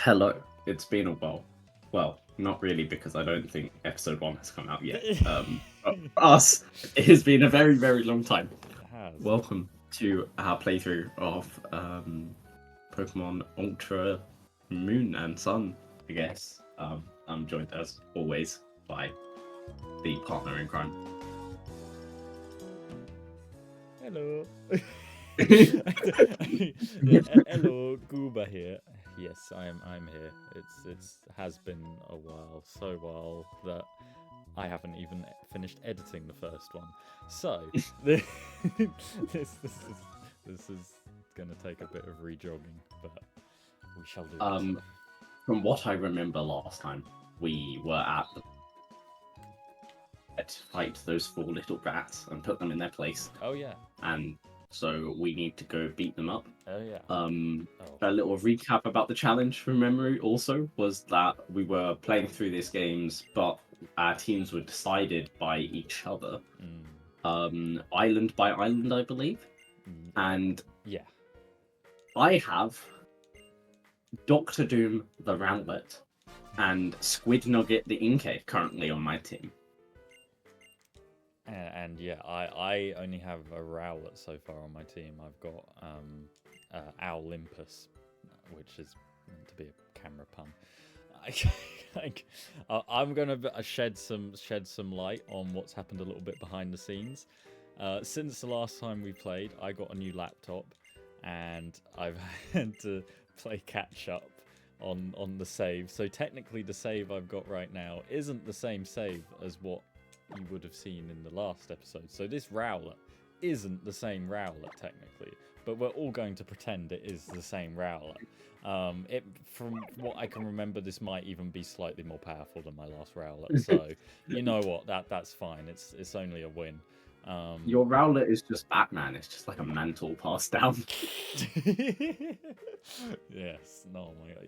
Hello. It's been a while. Well, not really because I don't think episode 1 has come out yet. But for us, it has been a very, very long time. It has. Welcome to our playthrough of Pokemon Ultra Moon and Sun, I guess. I'm joined as always by the partner in crime. Hello. Hello, Gooba here. Yes, I'm here. It's has been a while, so while that I haven't even finished editing the first one. So this is gonna take a bit of rejogging, but we shall do it. From what I remember last time, we were at the to fight those 4 little rats and put them in their place. Oh yeah. And so we need to go beat them up. Oh yeah. A little recap about the challenge from memory also was that we were playing through these games, but our teams were decided by each other, island by island, I believe. And yeah, I have Dr. Doom the Rowlet and Squid Nugget the Inkay currently on my team. And yeah, I only have a Rowlet so far on my team. I've got Olympus, which is meant to be a camera pun. I'm gonna shed some light on what's happened a little bit behind the scenes. Since the last time we played, I got a new laptop, and I've had to play catch up on the save. So technically, the save I've got right now isn't the same save as what you would have seen in the last episode. So this Rowlet isn't the same Rowlet technically, but we're all going to pretend it is the same Rowlet. From what I can remember, this might even be slightly more powerful than my last Rowlet. So you know what, that's fine. It's only a win. Your Rowlet is just Batman. It's just like a mantle passed down. Yes, no, my God.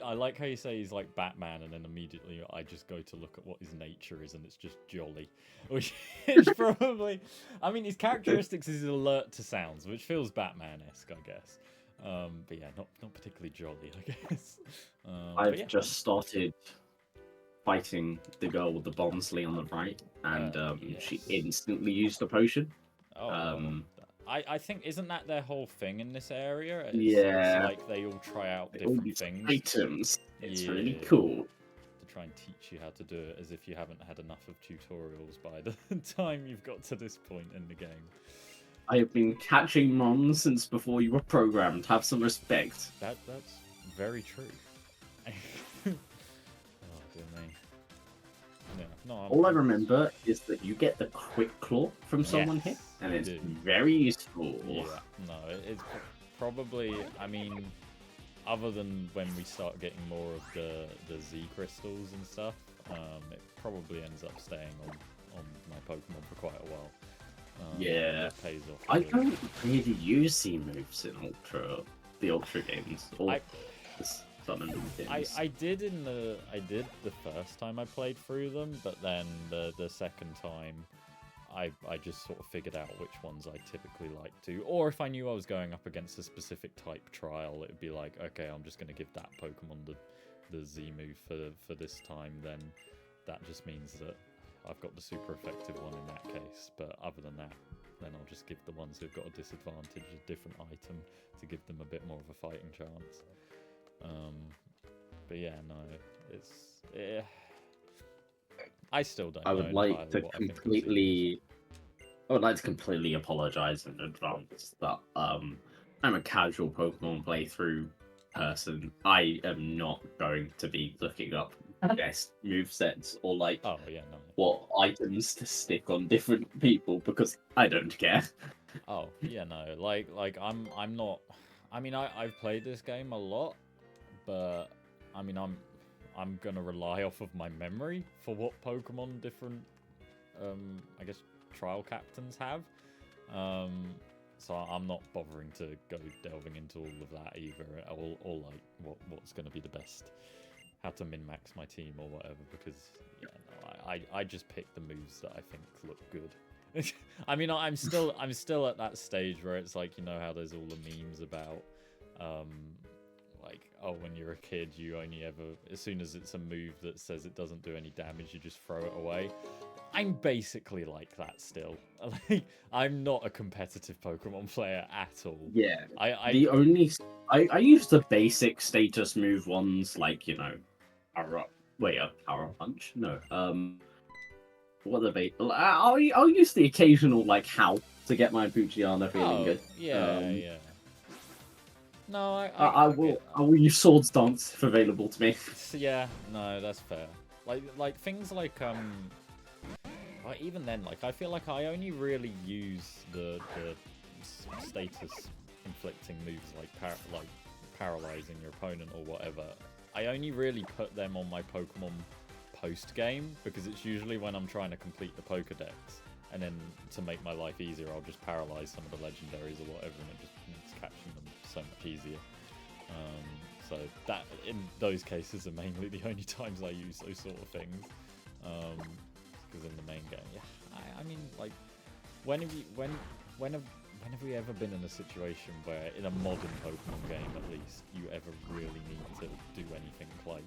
I like how you say he's like Batman, and then immediately I just go to look at what his nature is, and it's just jolly, which is probably, I mean, his characteristics is alert to sounds, which feels Batman-esque, I guess. But yeah, not particularly jolly, I guess. I've just started fighting the girl with the bombsley on the right, and yes. she instantly used the potion. I think, isn't that their whole thing in this area? Yeah. It's like they all try out different things. Items. It's really cool. To try and teach you how to do it, as if you haven't had enough of tutorials by the time you've got to this point in the game. I have been catching mons since before you were programmed. Have some respect. That's very true. Oh dear me. Yeah, no, All I remember is that you get the quick claw from someone here, and it's very useful. Yeah, no, it's probably, I mean, other than when we start getting more of the Z crystals and stuff, it probably ends up staying on my Pokemon for quite a while. Yeah, it pays off. I don't really use Z moves in the Ultra games. I did the first time I played through them, but then the second time I just sort of figured out which ones I typically like to, or if I knew I was going up against a specific type trial, it would be like, okay, I'm just going to give that Pokemon the Z move for this time, then that just means that I've got the super effective one in that case. But other than that, then I'll just give the ones who've got a disadvantage a different item to give them a bit more of a fighting chance. But yeah, no, I still don't. I would like to completely apologize in advance that I'm a casual Pokemon playthrough person. I am not going to be looking up best movesets or what items to stick on different people because I don't care. Oh yeah, no, like I'm not. I mean, I've played this game a lot, but I mean, I'm gonna rely off of my memory for what Pokemon different, I guess, trial captains have. So I'm not bothering to go delving into all of that either, or like what's gonna be the best, how to min-max my team or whatever, because yeah, no, I just pick the moves that I think look good. I mean, I'm still at that stage where it's like, you know how there's all the memes about like, when you're a kid, you only ever, as soon as it's a move that says it doesn't do any damage, you just throw it away. I'm basically like that still. Like, I'm not a competitive Pokemon player at all. Yeah. I I use the basic status move ones, like, power up. Wait, a power punch? No. What are they? I'll use the occasional like how to get my Poochyena feeling good. yeah. No, I get that. I will use Swords Dance if available to me. Yeah, no, that's fair. Like things like even then, like I feel like I only really use the status inflicting moves like paralyzing your opponent or whatever. I only really put them on my Pokemon post game because it's usually when I'm trying to complete the Pokedex, and then to make my life easier, I'll just paralyze some of the legendaries or whatever, and it just makes catching them so much easier. So that in those cases are mainly the only times I use those sort of things. Because in the main game, yeah, I mean, like, when have we ever been in a situation where, in a modern Pokemon game at least, you ever really need to do anything like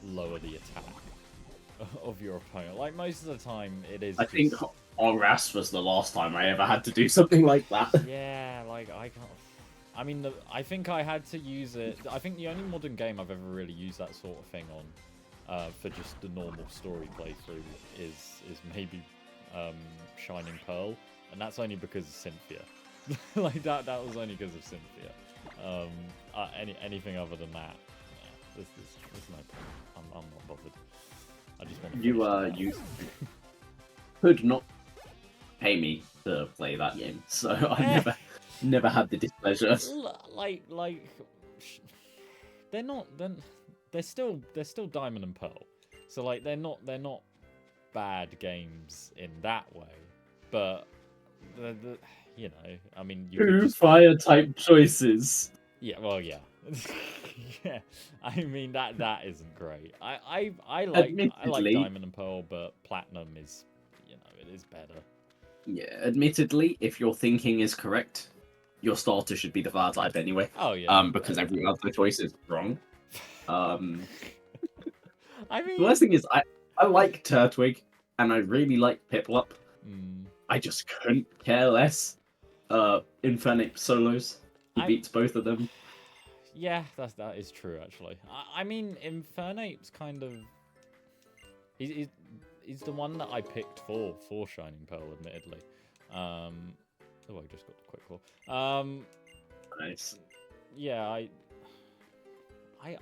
lower the attack of your opponent? Like, most of the time, it is. I think Oras was the last time I ever had to do something like that. Yeah, like I can't. I mean, I think I had to use it. I think the only modern game I've ever really used that sort of thing on, for just the normal story playthrough, is maybe Shining Pearl, and that's only because of Cynthia. Like that was only because of Cynthia. Anything other than that, there's no point. I'm not bothered. I just want to You could not pay me to play that game, so I never had the displeasure. Like they're not. They're still Diamond and Pearl, so like they're not bad games in that way, but I mean, you could just... fire type choices. Yeah, well, yeah. Yeah, I mean that isn't great. I like Diamond and Pearl, but Platinum is, it is better. Yeah, admittedly, if your thinking is correct, your starter should be the fire type anyway. Oh yeah. Because every other choice is wrong. I mean, the worst thing is I like Turtwig and I really like Piplup. I just couldn't care less. Infernape solos. He beats both of them. Yeah, that is true actually. I mean, Infernape's kind of he's the one that I picked for Shining Pearl, admittedly. Oh, I just got the quick claw. Nice. Yeah,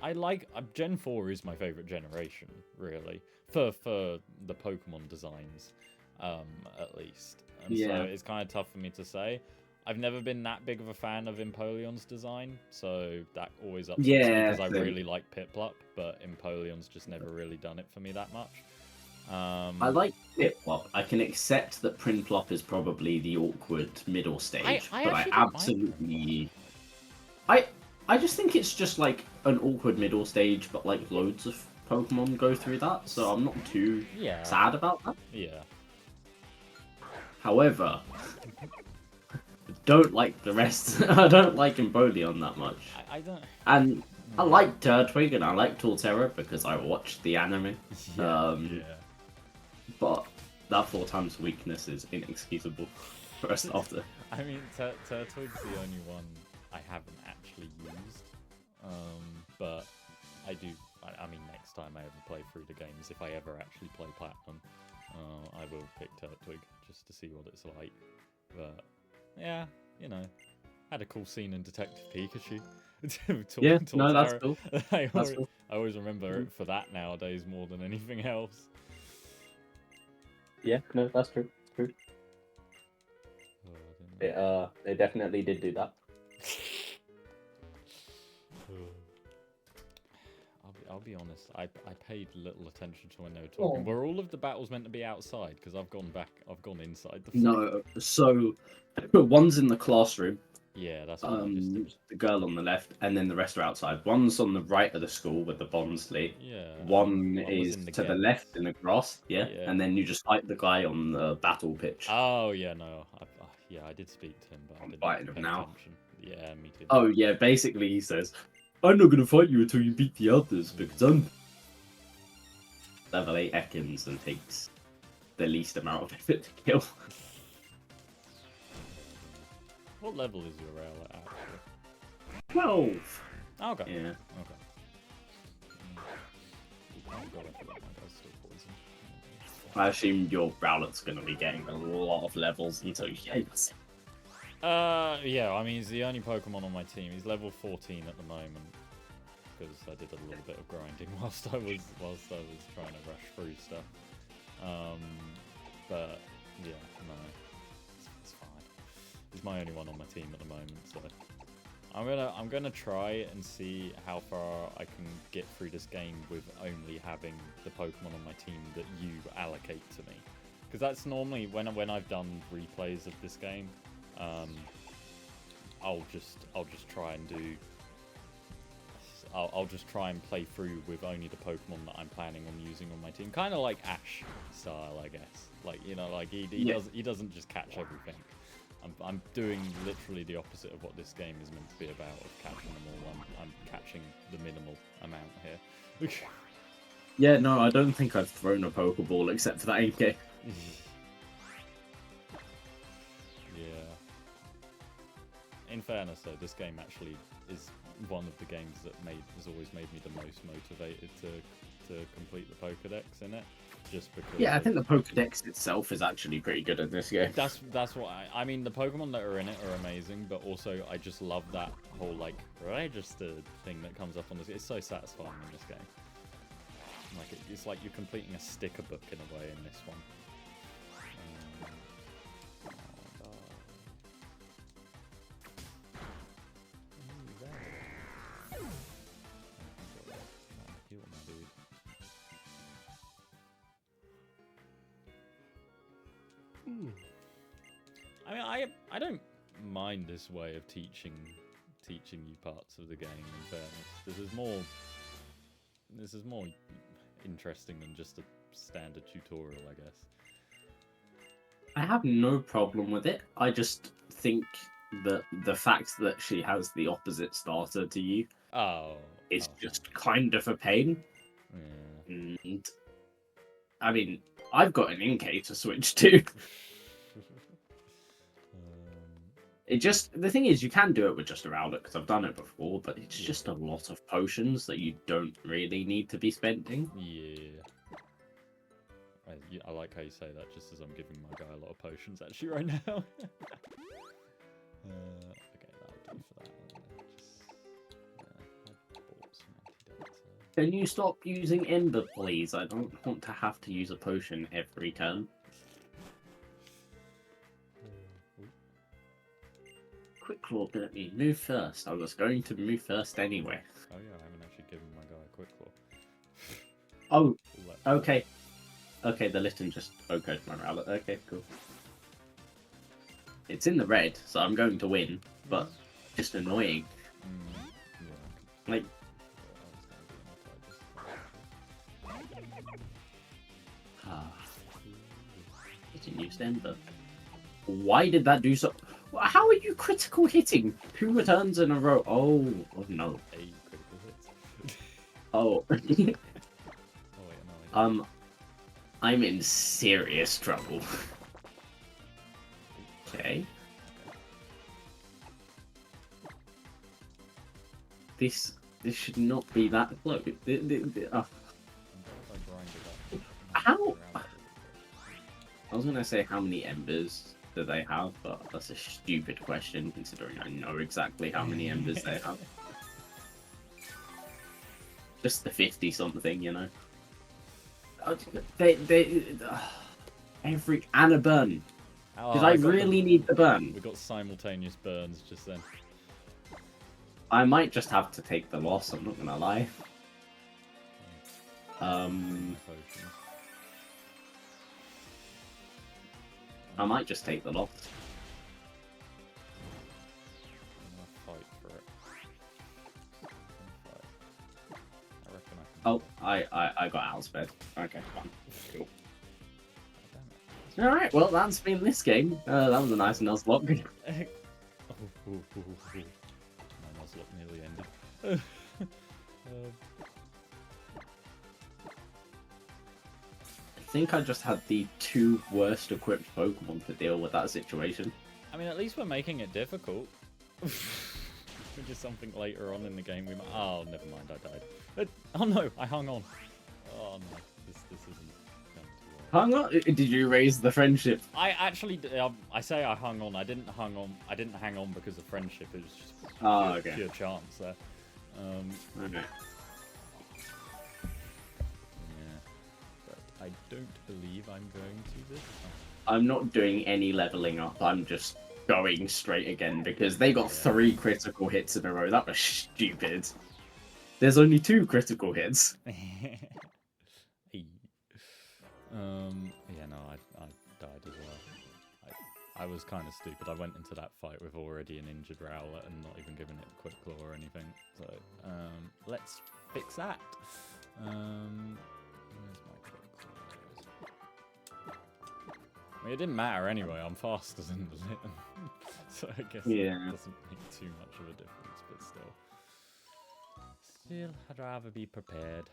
I like Gen 4 is my favorite generation, really, for the Pokemon designs, at least. And so it's kind of tough for me to say. I've never been that big of a fan of Empoleon's design, so that always upsets me because I really like Piplup, but Empoleon's just never really done it for me that much. I like Piplup. I can accept that Prinplup is probably the awkward middle stage, but I absolutely... I just think it's just like an awkward middle stage, but like loads of Pokemon go through that, so I'm not too sad about that. Yeah. However, I don't like the rest. I don't like Empoleon that much. I don't... And I like Turtwig and I like Torterra because I watched the anime. But that 4 times weakness is inexcusable for a starter. I mean, Turtwig's the only one I haven't actually used. But I do. I mean, next time I ever play through the games, if I ever actually play Platinum, I will pick Turtwig just to see what it's like. But yeah, had a cool scene in Detective Pikachu. No, that's cool. I always remember it for that nowadays more than anything else. Yeah, no, that's true. True. They definitely did do that. I'll be honest. I paid little attention to when they were talking. Were all of the battles meant to be outside? Because I've gone inside the fight. No, so one's in the classroom. Yeah, that's what I just did. The girl on the left, and then the rest are outside. One's on the right of the school with the Bondsley. Yeah. One is to the left in the grass. Yeah. And then you just fight the guy on the battle pitch. Oh yeah, no. I did speak to him, but I'm fighting him now. attention. Yeah, me too. Oh yeah, basically he says, I'm not gonna fight you until you beat the others because I'm level 8 Ekans and takes the least amount of effort to kill. What level is your rail at? 12. Oh, okay. Yeah. Okay. Oh god, I forgot my guy's still poison. I assume your Rowlet's gonna be getting a lot of levels until you get it. Yeah, I mean, he's the only Pokemon on my team. He's level 14 at the moment. Because I did a little bit of grinding whilst I was trying to rush through stuff. But yeah, no, it's fine. He's my only one on my team at the moment, so I'm gonna try and see how far I can get through this game with only having the Pokemon on my team that you allocate to me. Because that's normally when I've done replays of this game, I'll just try and do. I'll just try and play through with only the Pokemon that I'm planning on using on my team, kind of like Ash style, I guess. Like, you know, like he doesn't just catch everything. I'm doing literally the opposite of what this game is meant to be about, of catching them all. I'm catching the minimal amount here. Yeah, no, I don't think I've thrown a Pokeball except for that AK. Yeah. In fairness, though, this game actually is one of the games that has always made me the most motivated to complete the Pokedex in it. Just because. Yeah, I think the Pokedex itself is actually pretty good at this game. That's what I mean. The Pokemon that are in it are amazing, but also I just love that whole like registered thing that comes up on this. It's so satisfying in this game. Like it's like you're completing a sticker book in a way in this one. I mean, I don't mind this way of teaching you parts of the game. In fairness, this is more interesting than just a standard tutorial, I guess. I have no problem with it. I just think that the fact that she has the opposite starter to you is just kind of a pain. Yeah. And I mean, I've got an Inkay to switch to. The thing is, you can do it with just a Rowlet, because I've done it before, but it's just a lot of potions that you don't really need to be spending. Yeah. I like how you say that, just as I'm giving my guy a lot of potions actually right now. Okay, that'll do for that. I bought some antidotes. Can you stop using Ember, please? I don't want to have to use a potion every turn. Quick Claw, let me move first. I was going to move first anyway. Oh yeah, I haven't actually given my guy a Quick Claw. Oh, okay. Okay, the Litten just OHKO'd my Rowlet. Okay, cool. It's in the red, so I'm going to win, but just annoying. Yeah. Like... Didn't use Ember. Why did that do so... How are you critical hitting 2 returns in a row? Oh no. A critical hits. Oh. Oh wait, no. I'm in serious trouble. Okay. This should not be that close. How? I was gonna say how many embers do they have, but that's a stupid question considering I know exactly how many embers they have. Just the 50 something, you know. Every and a burn. Did I really need the burn? We got simultaneous burns just then. I might just have to take the loss. I'm not gonna lie. I might just take the loss. I'm gonna fight for it. I reckon I can. Oh, I got Owlsped. Okay, fine. Cool. Alright, well, that's been this game. That was a nice Nuzlocke. My Nuzlocke nearly ended. think I just had the two worst equipped Pokemon to deal with that situation. I mean, at least we're making it difficult. Which is something later on in the game we might... Oh, never mind, I died. Oh no, I hung on. Oh no, this isn't going to work. Hung on? Did you raise the friendship? I actually... I say I hung on. I didn't hang on because of friendship. It was just pure chance there. Okay. Yeah. But I don't believe I'm going to this time. I'm not doing any leveling up. I'm just going straight again because they got 3 critical hits in a row. That was stupid. There's only 2 critical hits. Yeah, no, I died as well. I was kind of stupid. I went into that fight with already an injured Rowlet and not even giving it a quick claw or anything. So, let's fix that. Where's my quick claw? I mean, it didn't matter anyway. I'm faster than the Litten. So I guess it doesn't make too much of a difference, but still. Still, I'd rather be prepared.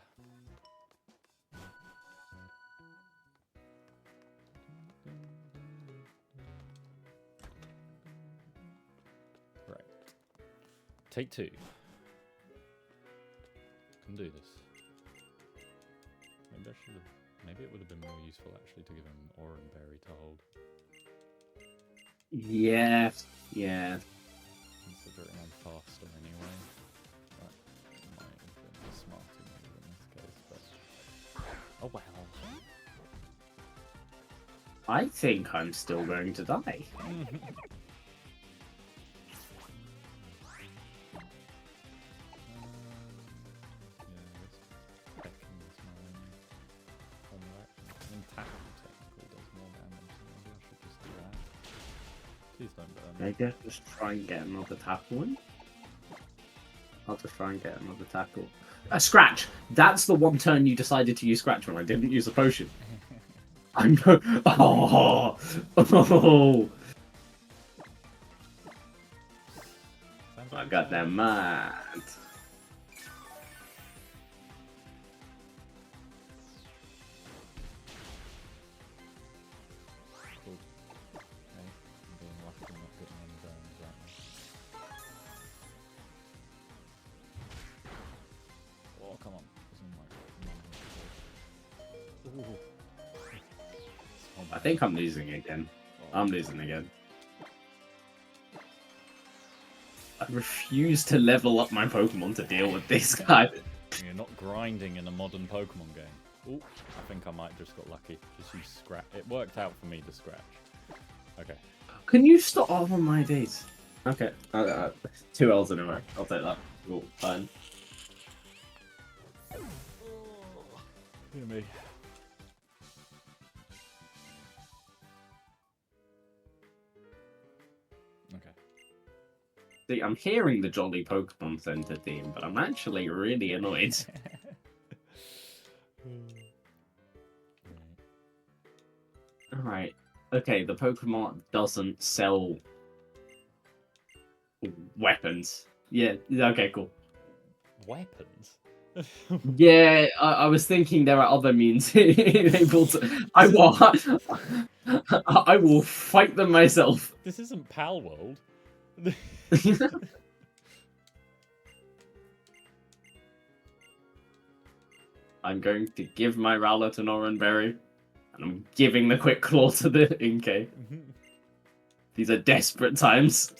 Right. Take 2. Can do this. Maybe I should have... Maybe it would have been more useful actually to give him an Oran Berry to hold. Yeah. Considering I'm faster anyway. That might have been a smarter move in this case, but... Oh well. I think I'm still going to die. Maybe I'll just try and get another tackle in. I'll just try and get another tackle. A scratch! That's the one turn you decided to use scratch when I didn't use a potion. I'm oh! I got them mad. I think I'm losing again. I'm losing again. I refuse to level up my Pokemon to deal with this guy. You're not grinding in a modern Pokemon game. Oh, I think I might just got lucky. Just use scratch. It worked out for me to scratch. Okay. Can you stop? Oh my days. Okay. 2 L's in a row. I'll take that. Cool. Fine. Hear me. Okay. See, I'm hearing the Jolly Pokemon Center theme, but I'm actually really annoyed. Alright. Okay, the Pokemon doesn't sell weapons. Yeah, okay, cool. Weapons? Yeah, I was thinking there are other means able to. I will fight them myself. This isn't Pal World. I'm going to give my Rowlet an Oran Berry, and I'm giving the Quick Claw to the Inkay. These are desperate times.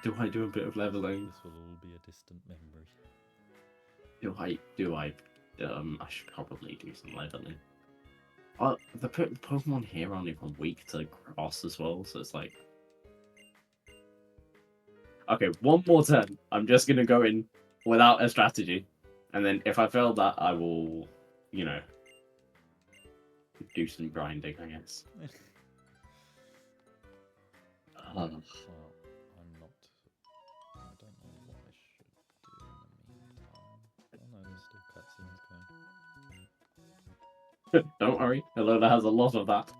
Do I do a bit of leveling? This will all be a distant memory. I should probably do some leveling. The Pokemon here are even weak to grass as well, so it's like... Okay, one more turn. I'm just gonna go in without a strategy. And then if I fail that, I will, you know, do some grinding, I guess. Well, I'm not... I don't know what I should do in the meantime. Oh no, there's still cutscenes going. Don't worry, Alola has a lot of that.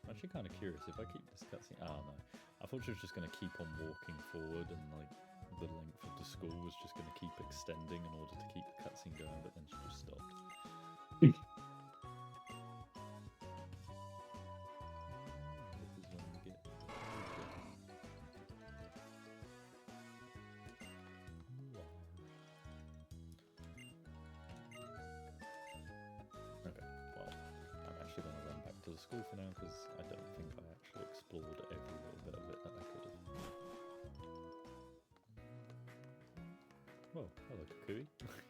I'm actually kind of curious if I keep this cutscene. Oh no, I thought she was just going to keep on walking forward and like the length of the school was just going to keep extending in order to keep the cutscene going, but then she just stopped. This is when we get okay, well, I'm actually going to run back to the school for now because I don't think I actually explored every little bit of it that I could have. Well, hello, Kukui.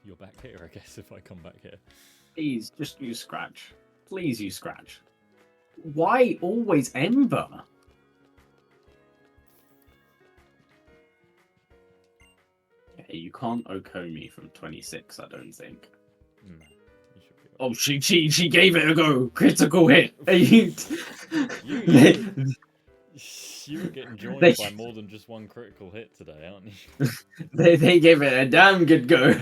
You're back here, I guess, if I come back here. Please, just use Scratch. Please use Scratch. Why always Ember? Yeah, you can't Okomi from 26, I don't think. No, you should be Oh, she gave it a go. Critical hit. You were getting joined by more than just one critical hit today, aren't you? they gave it a damn good go.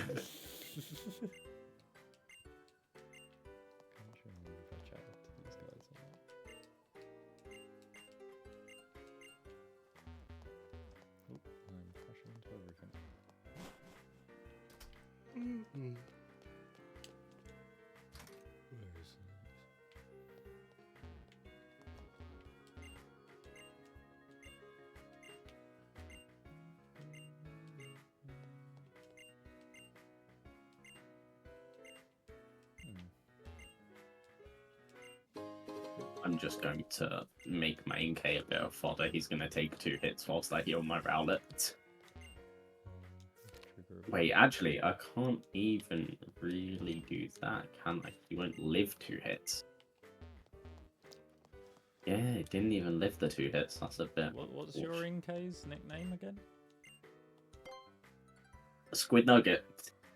I'm just going to make my Inkay a bit of fodder. He's going to take 2 hits whilst I heal my Rowlet. Wait, actually, I can't even really do that, can I? He won't live 2 hits. Yeah, it didn't even live the 2 hits. That's a bit... What's your Inkay's nickname again? Squid Nugget.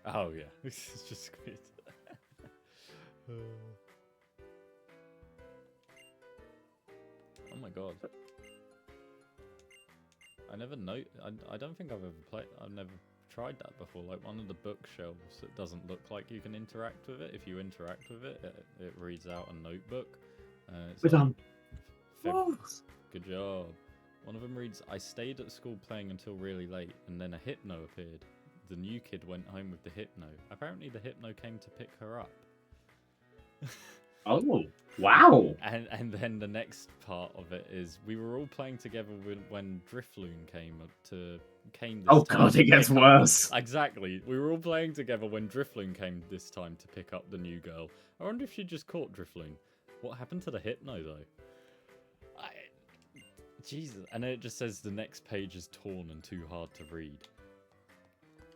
Oh, yeah. It's just Squid. Oh my god. I never know. I don't think I've ever played. I've never tried that before. Like one of the bookshelves, it doesn't look like you can interact with it. If you interact with it, it reads out a notebook. We're done. Good job. One of them reads, "I stayed at school playing until really late, and then a Hypno appeared. The new kid went home with the Hypno. Apparently the Hypno came to pick her up." Oh, wow. And then the next part of it is we were all playing together when Drifloon came this Oh time god, to it gets pick up- worse. Exactly. We were all playing together when Drifloon came this time to pick up the new girl. I wonder if she just caught Drifloon. What happened to the Hypno though? Jesus. And then it just says the next page is torn and too hard to read.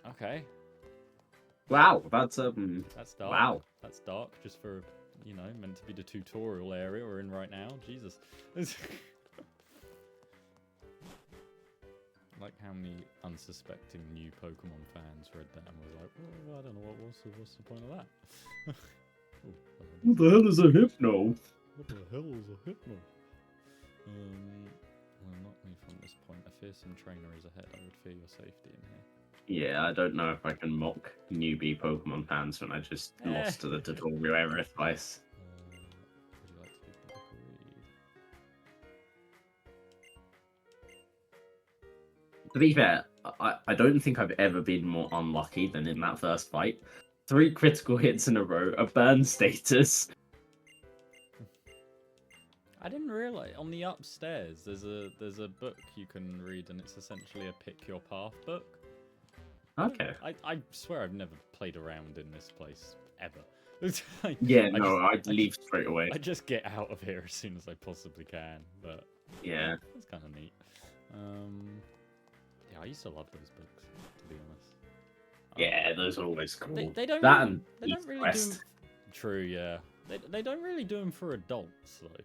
Okay. Wow, that's That's dark. wow. That's dark just for, you know, meant to be the tutorial area we're in right now. Jesus. Like how many unsuspecting new Pokemon fans read that and was like, oh, I don't know, what's the point of that? Ooh, What the hell is a Hypno? what the hell is a Hypno? Well, not me from this point. A fearsome trainer is ahead. I would fear your safety in here. Yeah, I don't know if I can mock newbie Pokemon fans when I just lost to the tutorial area twice. Would you like to give the book a read? To be fair, I don't think I've ever been more unlucky than in that first fight. 3 critical hits in a row, a burn status. I didn't realize on the upstairs there's a book you can read and it's essentially a pick your path book. Okay. I swear I've never played around in this place ever. I'd leave straight away. I just get out of here as soon as I possibly can. But Yeah. it's kind of neat. Yeah, I used to love those books, to be honest. Yeah, those are always cool. They don't that really, and they don't really do Quest. them. True, yeah. They don't really do them for adults though,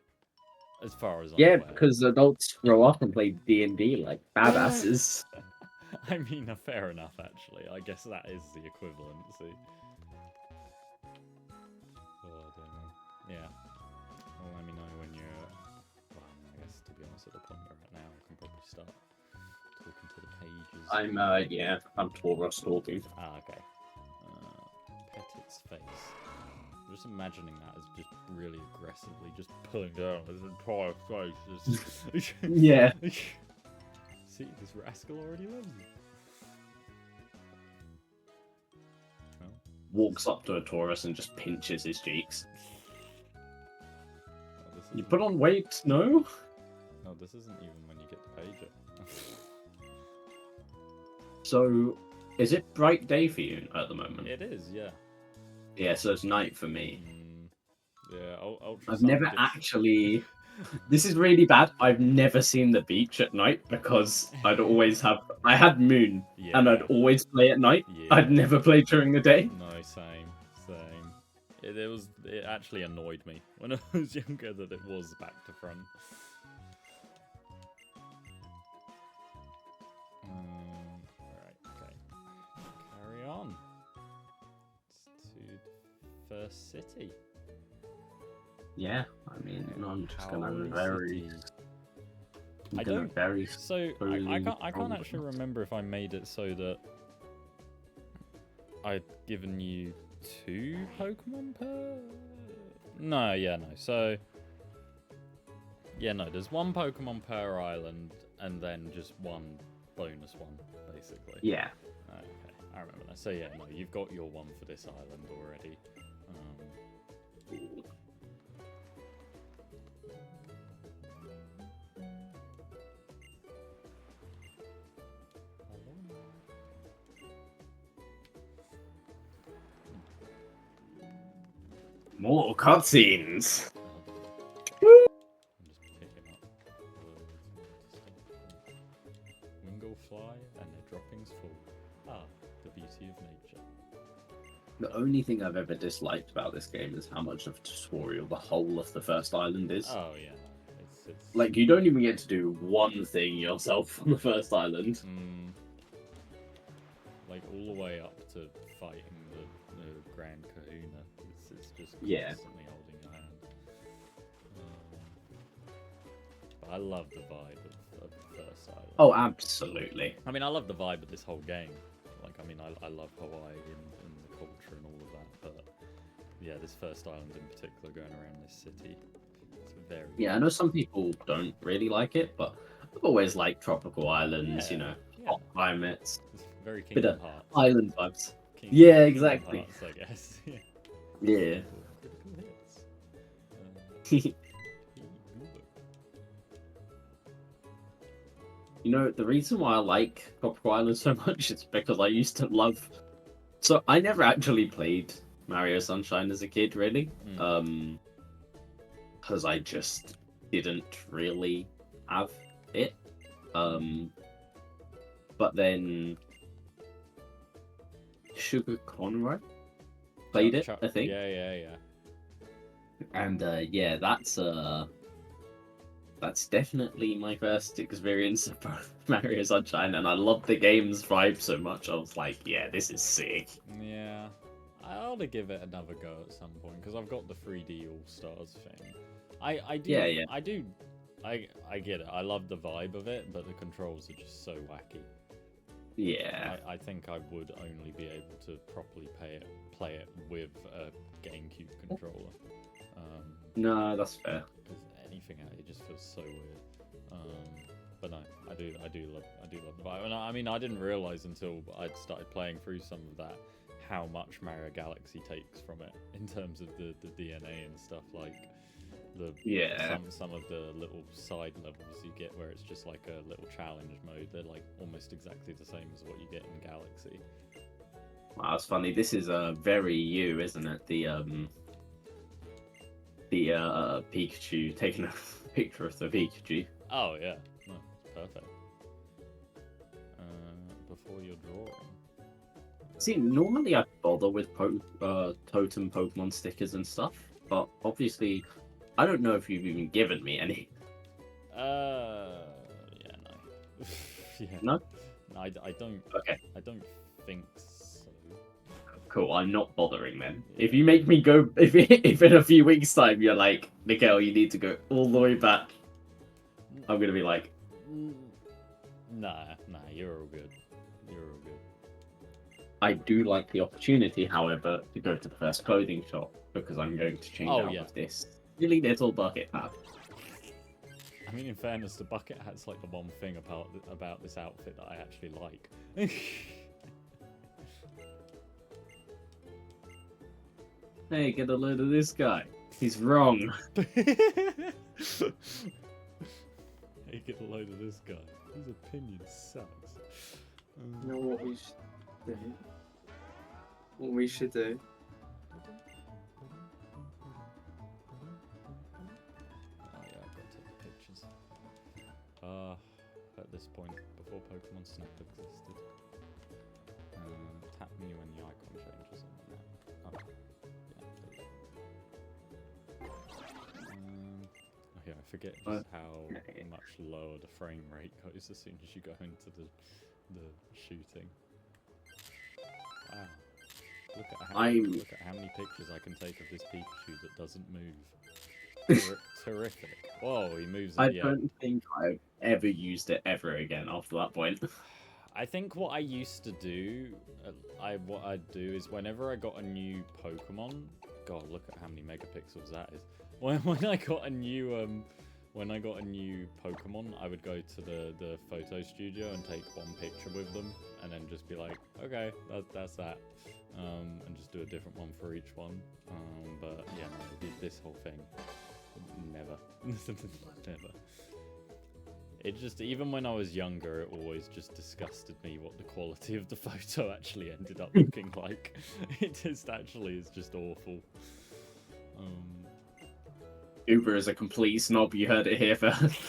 as far as I'm Yeah, aware. because adults grow up and play D&D like badasses. I mean, fair enough, actually. I guess that is the equivalency. Oh, I don't know. Yeah. Well, let me know when you're... Well, I guess, to be honest, at the point we're at now, I can probably start talking to the pages. I'm Taurus talking. Ah, okay. Pet its face. I'm just imagining that as just really aggressively just pulling down his entire face. Just... Yeah. See, this rascal already loves you. walks up to a Taurus and just pinches his cheeks. Oh, this You isn't- put on weight? No? No, this isn't even when you get the pager. So, is it bright day for you at the moment? It is, yeah. Yeah, so it's night for me. Yeah, Ultra I've Sun never gets- actually... This is really bad. I've never seen the beach at night because I'd always have... I had Moon, Yeah. and I'd always play at night. Yeah. I'd never play during the day. No, same. It actually annoyed me when I was younger that it was back to front. Alright, okay. Carry on. It's to the first city. Yeah, I mean, I'm just gonna Power very... City. I'm I gonna don't- very... So I can't actually remember if I made it so that I'd given you 2 Pokemon per. No, yeah, no. So yeah, no. There's 1 Pokemon per island, and then just 1 bonus one, basically. Yeah. Okay, I remember that. So yeah, no, you've got your 1 for this island already. More cutscenes! I'm just picking up Wingull fly and their droppings full. Ah, the beauty of nature. The only thing I've ever disliked about this game is how much of a tutorial the whole of the first island is. Oh yeah, it's Like, you don't even get to do one thing yourself on the first island. like all the way up to fighting the Grand Kahuna. It's just Yeah. constantly holding your hand. But I love the vibe of the first island. Oh, absolutely. I mean, I love the vibe of this whole game. Like, I mean, I love Hawaii and the culture and all of that. But yeah, this first island in particular, going around this city, it's very. Yeah, I know some people don't really like it, but I've always liked tropical islands, you know, Yeah. hot climates, It's very bit Kingdom of Hearts. island vibes. Kingdom- Yeah, Kingdom exactly. Hearts, I guess. Yeah. Yeah. Critical hits. You know, the reason why I like Tropical Island so much is because I used to love... So, I never actually played Mario Sunshine as a kid, really. Because I just didn't really have it. But then... Sugar Conroy played it, I think. Yeah. And yeah, that's definitely my first experience of Mario Sunshine, and I loved the game's vibe so much. I was like, yeah, this is sick. Yeah. I ought to give it another go at some point because I've got the 3D All Stars thing. I do. Yeah. I do. I get it. I love the vibe of it, but the controls are just so wacky. Yeah. I think I would only be able to properly play it with a GameCube controller. No, that's fair. Because anything out it just feels so weird. But no, I do love the vibe. And I mean, I didn't realize until I'd started playing through some of that how much Mario Galaxy takes from it in terms of the DNA and stuff, like some of the little side levels you get where it's just like a little challenge mode. They're like almost exactly the same as what you get in Galaxy. Wow, that's funny. This is very you, isn't it? The Pikachu, taking a picture of the Pikachu. Oh yeah, no, it's perfect. Before you're drawing. See, normally I bother with totem Pokemon stickers and stuff, but obviously, I don't know if you've even given me any. Yeah, no. Yeah. No? No, I don't. Okay, I don't think so. cool. I'm not bothering then. Yeah. If you make me go, if in a few weeks' time you're like, Mikhail, you need to go all the way back, I'm gonna be like, Nah, you're all good. You're all good. I do like the opportunity, however, to go to the first clothing shop because I'm going to change out yeah. of this really little bucket hat. I mean, in fairness, the bucket hat's like the one thing about this outfit that I actually like. Hey, get a load of this guy. He's wrong. Hey, get a load of this guy. His opinion sucks. You know what we should do? What we should do? Oh yeah, I've got to take the pictures. At this point, before Pokemon Snap existed, tap me when the icon changes on the map. Oh, yeah, there you go. Okay, I forget just how much lower the frame rate goes as soon as you go into the shooting. Wow. Look at how many pictures I can take of this Pikachu that doesn't move. Terrific. Whoa, he moves I at the end. don't think I've ever used it ever again after that point. I think what I used to do, what I'd do is whenever I got a new Pokemon, God, look at how many megapixels that is. When I got a new Pokemon, I would go to the photo studio and take one picture with them, and then just be like, okay, that's that, and just do a different one for each one. But yeah, no, this whole thing, never, never. It just, even when I was younger, it always just disgusted me what the quality of the photo actually ended up looking like. It just actually is just awful. Uber is a complete snob. You heard it here first.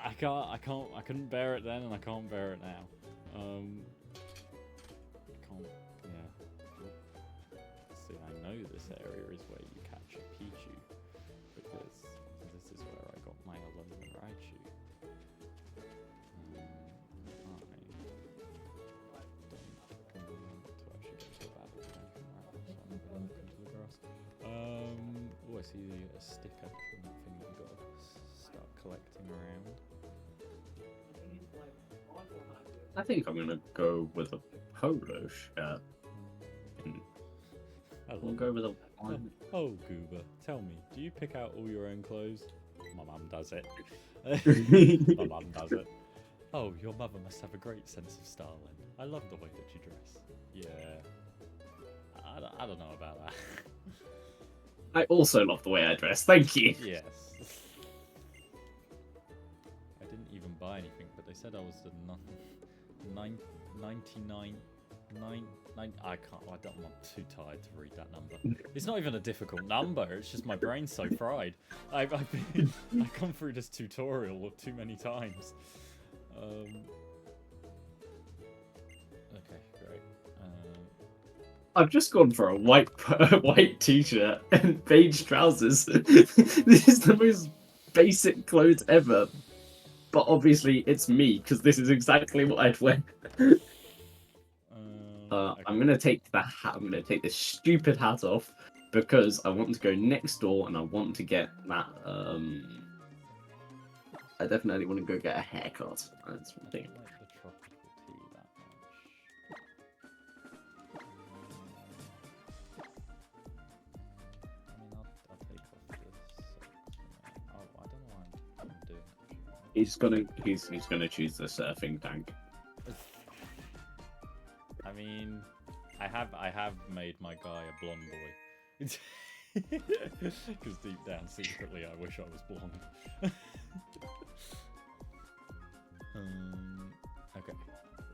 I couldn't bear it then, and I can't bear it now. Yeah. See, I know this area is where you catch a Pichu, because this is where I got my Alolan Raichu. Oh, I see a sticker from that thing that you got to start collecting around. I think I'm gonna go with a polo shirt. We'll go with a one. Oh, Goober, tell me, do you pick out all your own clothes? My mum does it. My mum does it. Oh, your mother must have a great sense of style then. I love the way that you dress. Yeah. I don't know about that. I also love the way I dress. Thank you. Yes. I didn't even buy anything, but they said I was the 99. I don't want too tired to read that number. It's not even a difficult number. It's just my brain's so fried. I've come through this tutorial too many times. Okay, great. I've just gone for a white t-shirt and beige trousers. This is the most basic clothes ever. But obviously it's me, because this is exactly what I'd wear. Okay. I'm gonna take the hat. I'm gonna take this stupid hat off because I want to go next door and I want to get that. I definitely want to go get a haircut. That's one thing. I like the tropical tea that much. I mean, I'll take off the socks. I don't know why I'm doing it. He's gonna choose the surfing tank. I mean, I have made my guy a blonde boy. Because deep down, secretly, I wish I was blonde. Okay,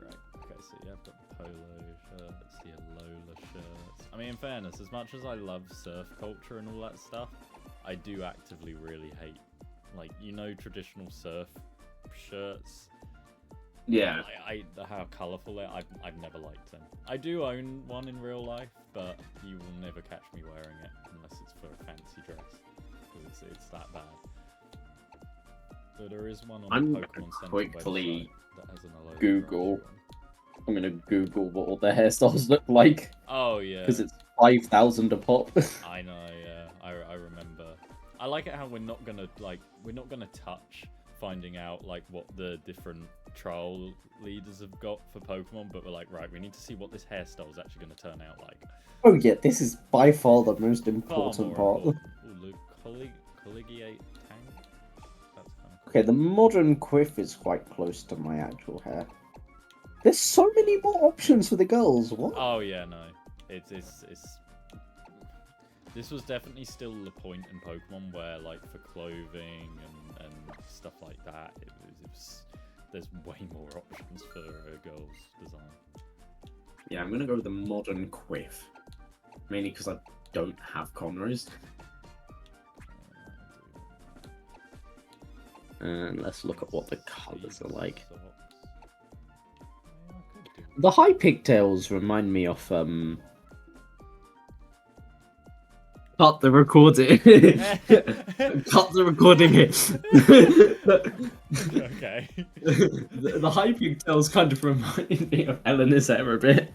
right. Okay, so you have got the polo shirts, the Alola shirts. I mean, in fairness, as much as I love surf culture and all that stuff, I do actively really hate, like, traditional surf shirts. Yeah. How colourful they are. I've never liked them. I do own one in real life, but you will never catch me wearing it unless it's for a fancy dress, because it's that bad. But there is one on I'm the Pokemon Center quickly website that has an Alola Google. Raichu one. I'm gonna Google what all the hairstyles look like Oh yeah. because it's 5,000 a pop. I know. Yeah, I remember. I like it how we're not gonna touch finding out like what the different trial leaders have got for Pokemon, but we're like, right, we need to see what this hairstyle is actually going to turn out like. Oh yeah, this is by far the most Far important more part. important. Ooh, look, collegiate tank. That's kind of cool. Okay, the modern quiff is quite close to my actual hair. There's so many more options for the girls. What? Oh yeah, no, it's This was definitely still the point in Pokemon where, like, for clothing and stuff like that, there's way more options for a girl's design. Yeah, I'm gonna go with the modern quiff, mainly because I don't have cornrows. And let's look at what the colours are like. The high pigtails remind me of Cut the recording. Cut the recording. Okay. The high pigtails kind of remind me of Eleanor's hair a bit.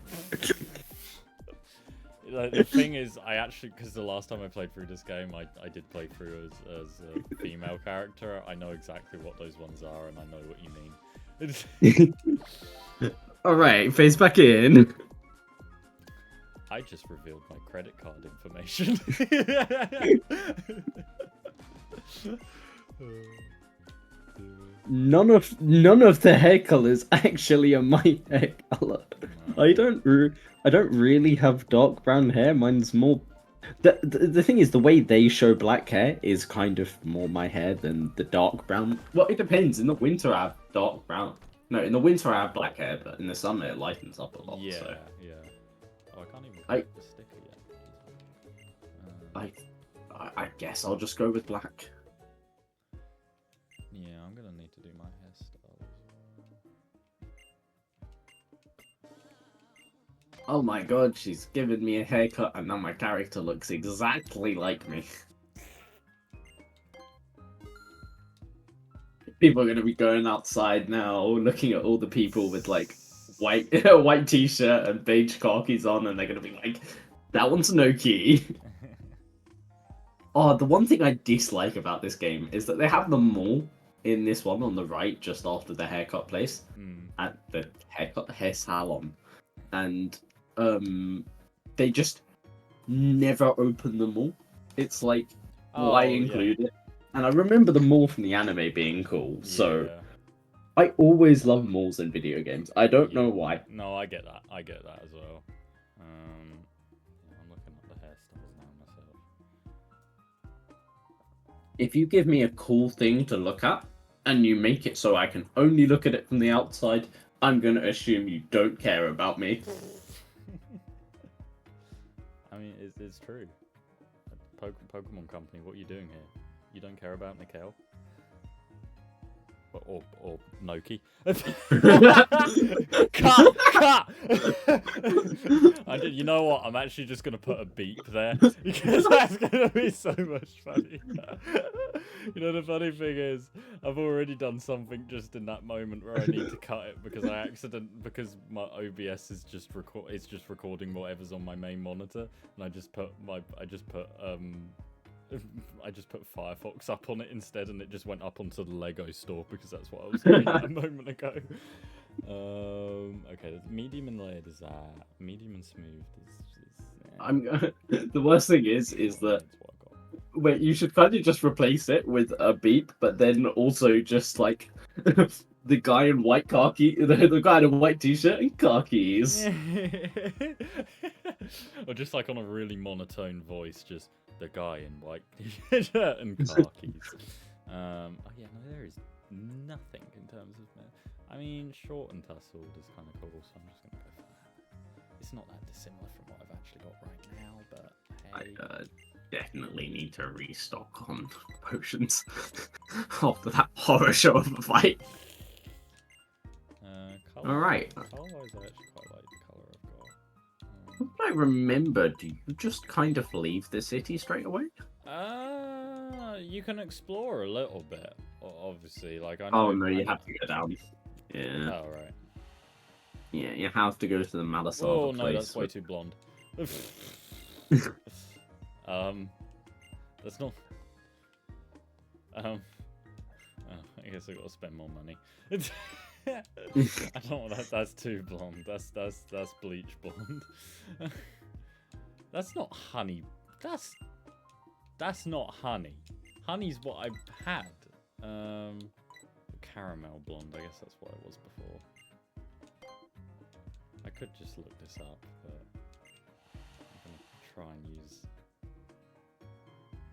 Like, the thing is, I actually, because the last time I played through this game, I did play through as a female character. I know exactly what those ones are, and I know what you mean. Alright, face back in. I just revealed my credit card information. None of the hair colors actually are my hair color. No. I don't really have dark brown hair. Mine's more. The thing is, the way they show black hair is kind of more my hair than the dark brown. Well, it depends. In the winter, I have dark brown. No, in the winter I have black hair, but in the summer it lightens up a lot. Yeah, So. yeah. Oh, I can't even I- click the sticker yet. I guess I'll just go with black. Yeah, I'm gonna need to do my hairstyle as well. Oh my god, she's given me a haircut and now my character looks exactly like me. People are gonna be going outside now, looking at all the people with like white white t-shirt and beige khakis on, and they're gonna be like, "That one's Nokhe." Oh, the one thing I dislike about this game is that they have the mall in this one on the right, just after the haircut place, at the hair salon, and they just never open the mall. It's like, why include it? And I remember the mall from the anime being cool, so Yeah. I always love malls in video games. I don't know why. No, I get that. I get that as well. I'm looking at the hairstyles now myself. If you give me a cool thing to look at, and you make it so I can only look at it from the outside, I'm gonna assume you don't care about me. I mean, it's true. Pokemon Company, what are you doing here? You don't care about Mikhail? Or Nokhe? Cut! You know what? I'm actually just gonna put a beep there because that's gonna be so much funny. You know, the funny thing is, I've already done something just in that moment where I need to cut it because because my OBS is just recording whatever's on my main monitor, and I just put Firefox up on it instead, and it just went up onto the Lego store because that's what I was doing a moment ago. Okay, medium and layered is that. Medium and smooth is The worst thing is that that's what I got. wait, you should kind of just replace it with a beep, but then also just like the guy in white khaki, the guy in a white t-shirt and khakis. Or just like on a really monotone voice, just the guy in white t-shirt and khakis. Oh yeah, no, there is nothing in terms of. I mean, short and tasseled is kind of cool, so I'm just gonna go for that. It's not that dissimilar from what I've actually got right now, but hey. I definitely need to restock on potions after that horror show of a fight. Alright. Colour-wise, I actually quite like the colour I've got. If I remember, do you just kind of leave the city straight away? You can explore a little bit, obviously. Like I know. Oh no, you have to go down. Yeah. Oh right. Yeah, you have to go to the Malasar Oh place. no, that's way too blonde. That's not. Oh, I guess I gotta spend more money. I don't want that. That's too blonde. That's bleach blonde. That's not honey. That's not honey. Honey's what I've had. Caramel blonde. I guess that's what it was before. I could just look this up, but I'm gonna try and use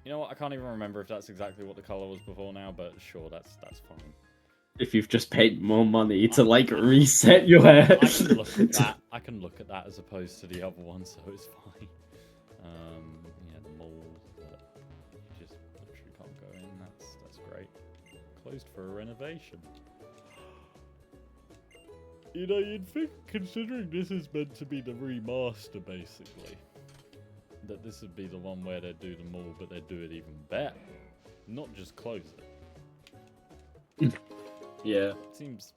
You know what? I can't even remember if that's exactly what the color was before now, but sure, that's fine. If you've just paid more money to like reset your hair. I can look at that. I can look at that as opposed to the other one, so it's fine. Yeah, the mall that you just literally can't go in. That's great. Closed for a renovation. You know, you'd think, considering this is meant to be the remaster, basically, that this would be the one where they do the mall, but they do it even better. Not just close it. Yeah. Seems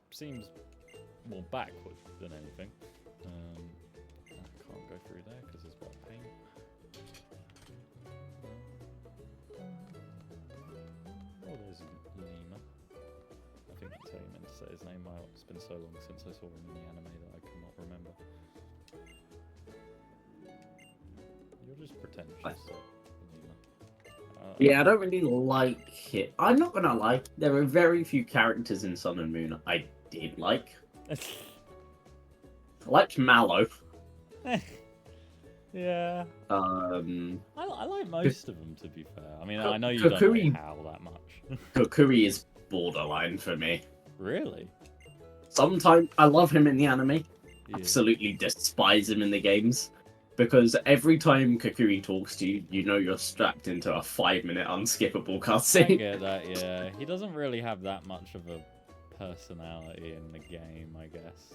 more backward than anything. I can't go through there because there's white paint. Oh, there's Lima. I think that's how you meant to say his name. It's been so long since I saw him in the anime that I cannot remember. You're just pretentious, Lima. Yeah, I don't really like it. I'm not gonna lie. There are very few characters in Sun and Moon I did like. I liked Mallow. Yeah. I like most of them, to be fair. I mean, I know you don't Kukui- like Hal that much. Kukui is borderline for me. Really? Sometimes I love him in the anime. Yeah. Absolutely despise him in the games. Because every time Kukui talks to you, you know you're strapped into a 5-minute unskippable I cutscene. get that, yeah. He doesn't really have that much of a personality in the game, I guess.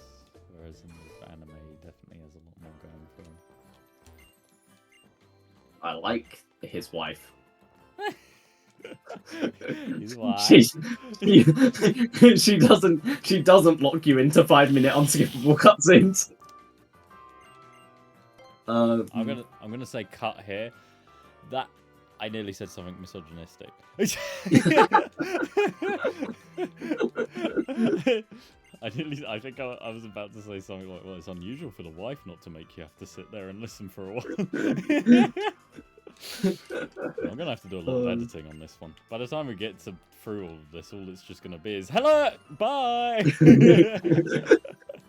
Whereas in the anime, he definitely has a lot more going for him. I like his wife. His wife. She doesn't lock you into 5-minute unskippable cutscenes. I'm gonna say cut here. That I nearly said something misogynistic. I think I was about to say something like, well, it's unusual for the wife not to make you have to sit there and listen for a while. I'm gonna have to do a lot of editing on this one. By the time we get through all of this, all it's just gonna be is hello, bye.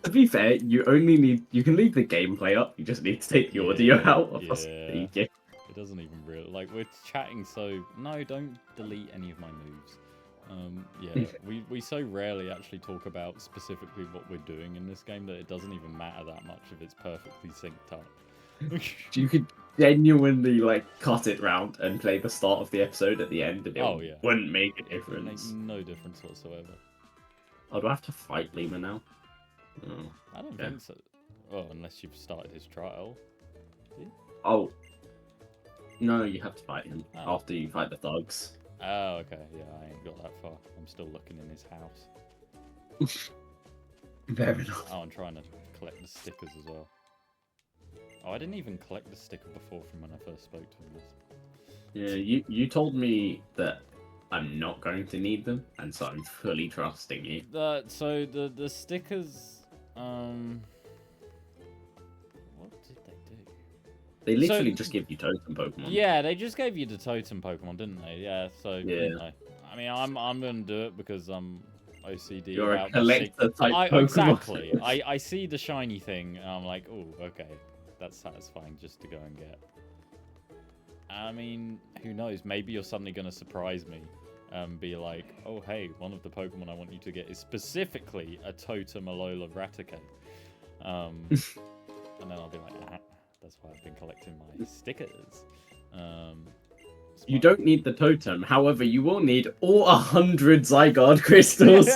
To be fair, you can leave the gameplay up. You just need to take the audio out of us speaking. It doesn't even really we're chatting, so no, don't delete any of my moves. Yeah, we so rarely actually talk about specifically what we're doing in this game that it doesn't even matter that much if it's perfectly synced up. You could genuinely cut it round and play the start of the episode at the end, and it wouldn't make a It difference. makes no difference whatsoever. Oh, do I have to fight Lima now? Oh. I don't think so. Well, unless you've started his trial. Oh. No, you have to fight him Oh. after you fight the thugs. Oh, okay. Yeah, I ain't got that far. I'm still looking in his house. Fair enough. Oh, I'm trying to collect the stickers as well. Oh, I didn't even collect the sticker before from when I first spoke to him. Yeah, you told me that I'm not going to need them, and so I'm fully trusting you. So the stickers, what did they do? They literally just give you totem Pokemon. Yeah, they just gave you the totem Pokemon, didn't they? Yeah. So Yeah. you know, I mean, I'm gonna do it because I'm OCD. You're a about collector type Pokemon. Exactly. I see the shiny thing, and I'm like, oh, okay, that's satisfying just to go and get. I mean, who knows? Maybe you're suddenly gonna surprise me. Be like, oh hey, one of the Pokemon I want you to get is specifically a Totem Alola Raticate. And then I'll be like, that's why I've been collecting my stickers. You don't need the totem, however, you will need all 100 Zygarde crystals.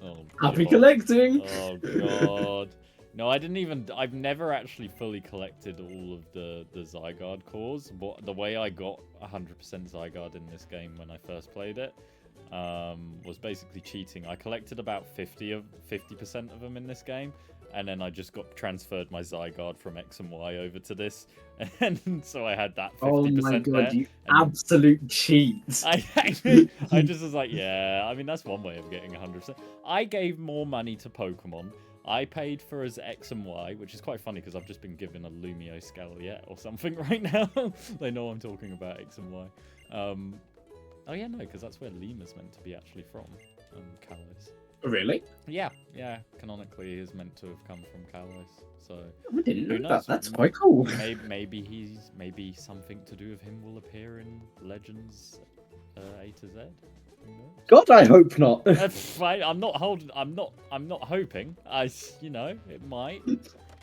Oh, Happy God. collecting! Oh god. No, I've never actually fully collected all of the Zygarde cores. The way I got 100% Zygarde in this game when I first played it was basically cheating. I collected about 50% of them in this game, and then I just got transferred my Zygarde from X and Y over to this, and so I had that 50% Oh my god, there, you and absolute cheat! I just was like, yeah, I mean, that's one way of getting 100%. I gave more money to Pokemon. I paid for his X and Y, which is quite funny because I've just been given a Lumio Scaliette or something right now. They know I'm talking about X and Y. Oh yeah, no, because that's where Lima's meant to be actually from, Kalos. Really? Yeah, canonically he is meant to have come from Kalos. So I didn't who know knows? that. That's quite cool. Maybe something to do with him will appear in Legends A to Z. Who knows? God, I hope not. Right, I'm not hoping. It might.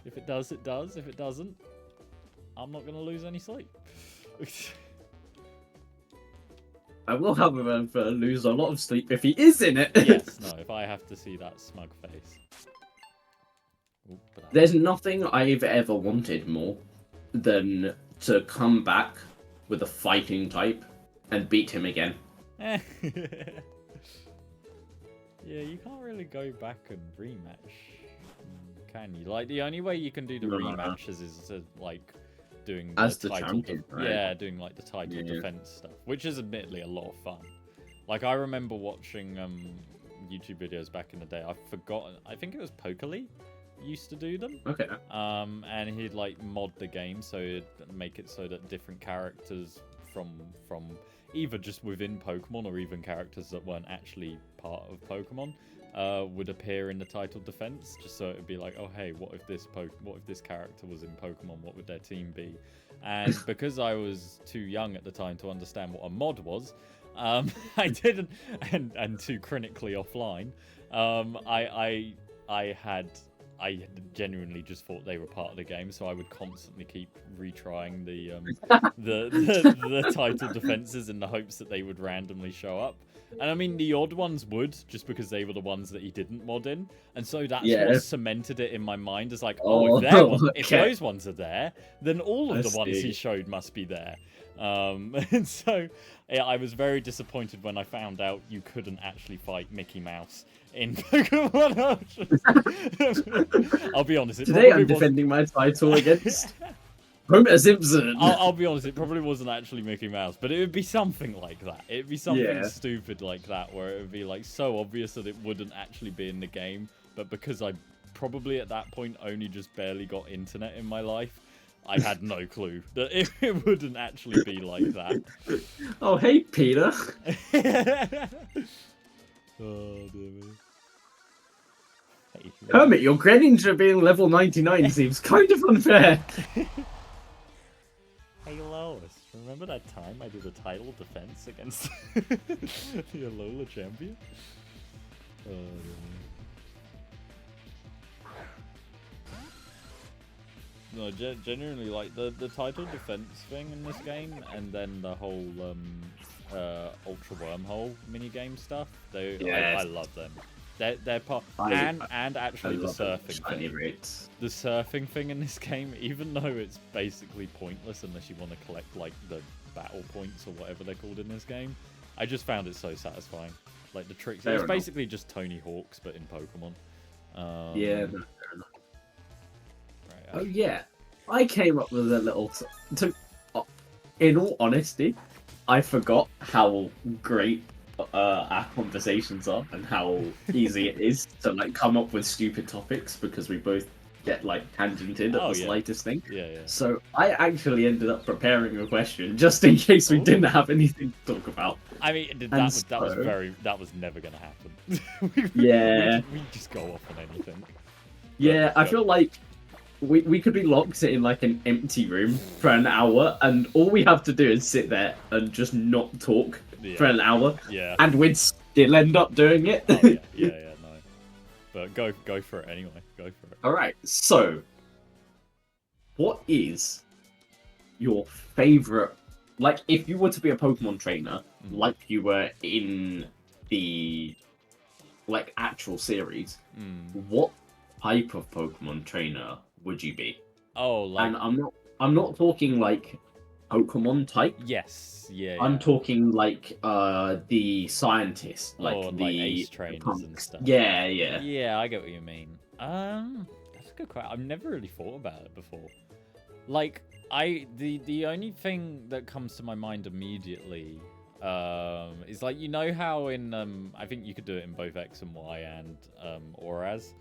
If it does, it does. If it doesn't, I'm not gonna lose any sleep. I will, however, lose a lot of sleep if he is in it. Yes, no. If I have to see that smug face. Ooh, There's nothing I've ever wanted more than to come back with a fighting type and beat him again. Yeah, you can't really go back and rematch, can you? Like, the only way you can do the No. rematches is to, like, doing As the the title champion, right? Yeah, doing, like, the title defense stuff, which is admittedly a lot of fun. Like, I remember watching YouTube videos back in the day. I've forgotten. I think it was Pokerly used to do them. Okay. And he'd, like, mod the game, so he'd make it so that different characters from either just within Pokemon or even characters that weren't actually part of Pokemon would appear in the title defense, just so it would be like, oh hey, what if this character was in Pokemon? What would their team be? And because I was too young at the time to understand what a mod was, I didn't, and too chronically offline, I genuinely just thought they were part of the game, so I would constantly keep retrying the title defenses in the hopes that they would randomly show up. And I mean, the odd ones would, just because they were the ones that he didn't mod in. And so that's what cemented it in my mind as like, if those ones are there, then all of the ones he showed must be there. And so I was very disappointed when I found out you couldn't actually fight Mickey Mouse in Pokemon Ultra. I'll be honest. Today I'm defending my title against Homer Simpson. I'll be honest, it probably wasn't actually Mickey Mouse, but it would be something like that. It'd be something stupid like that, where it would be like so obvious that it wouldn't actually be in the game, but because I probably at that point only just barely got internet in my life, I had no clue that it wouldn't actually be like that. Oh, hey, Peter. Oh, dear me. Hey, Hermit, your Greninja being level 99 seems kind of unfair. Hey, Lois, remember that time I did a title defense against the Alola champion? Oh, dear me. No, genuinely, like, the title defense thing in this game, and then the whole Ultra Wormhole minigame stuff, I love them. They're part, and actually the surfing thing. The surfing thing in this game, even though it's basically pointless unless you want to collect, like, the battle points or whatever they're called in this game, I just found it so satisfying. Like, the tricks, it's basically just Tony Hawk's, but in Pokemon. Yeah, no, fair enough. Right, oh yeah, I came up with a little. In all honesty, I forgot how great our conversations are and how easy it is to like come up with stupid topics because we both get like tangented at the slightest thing. Yeah. So I actually ended up preparing a question just in case we didn't have anything to talk about. I mean, that was never gonna happen. we just go off on anything. Yeah, I feel like we could be locked in like an empty room for an hour, and all we have to do is sit there and just not talk for an hour, and we'd still end up doing it. Oh, no. But go for it anyway. Go for it. All right. So, what is your favorite? Like, if you were to be a Pokemon trainer, like you were in the like actual series, what type of Pokemon trainer would you be? Oh, like... And I'm not talking like Pokemon type. Yes, yeah. I'm talking like the scientist, like the like ace trainers and stuff. Yeah. Yeah, I get what you mean. That's a good question. I've never really thought about it before. Like, the only thing that comes to my mind immediately is like, you know how in I think you could do it in both X and Y and Auras,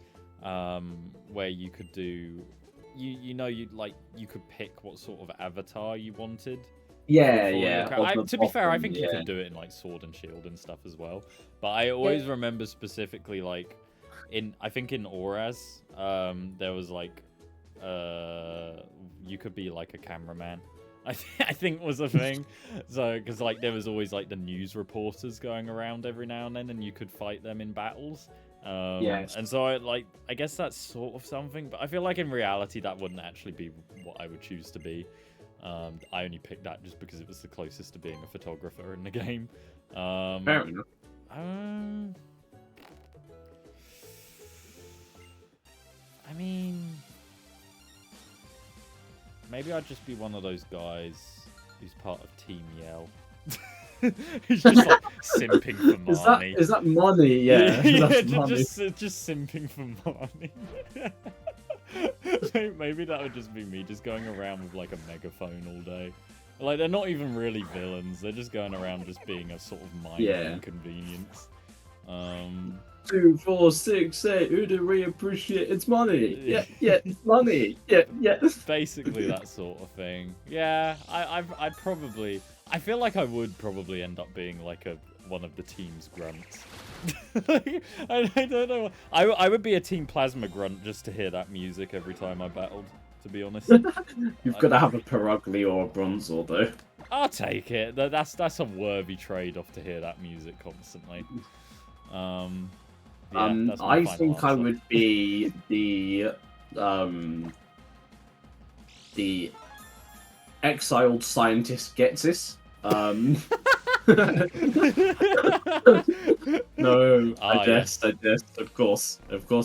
where you could do you could pick what sort of avatar you wanted Yeah, for your yeah. character. Of the To be fair, I bottom, think you yeah. can do it in like Sword and Shield and stuff as well. But I always remember specifically like I think in Auras, there was like you could be like a cameraman. I think was a thing. So because like there was always like the news reporters going around every now and then, and you could fight them in battles. Yes. And so I guess that's sort of something, but I feel like in reality that wouldn't actually be what I would choose to be. I only picked that just because it was the closest to being a photographer in the game. Fair enough. I mean, maybe I'd just be one of those guys who's part of Team Yell. He's just like simping for money. Is that money? Yeah, that's money. Just simping for money. Maybe that would just be me, just going around with like a megaphone all day. Like they're not even really villains; they're just going around just being a sort of minor inconvenience. 2, 4, 6, 8. Who do we appreciate? It's money. Yeah, it's money. Yeah. Basically that sort of thing. Yeah, I'd probably. I feel like I would probably end up being like one of the team's grunts. Like, I don't know. I would be a Team Plasma grunt just to hear that music every time I battled. To be honest, You've got to have a Perugly or a Bronzor though. I'll take it. That's a worthy trade-off to hear that music constantly. That's my I final think I answer. would be the exiled scientist Getsis. No, I jest. Of course,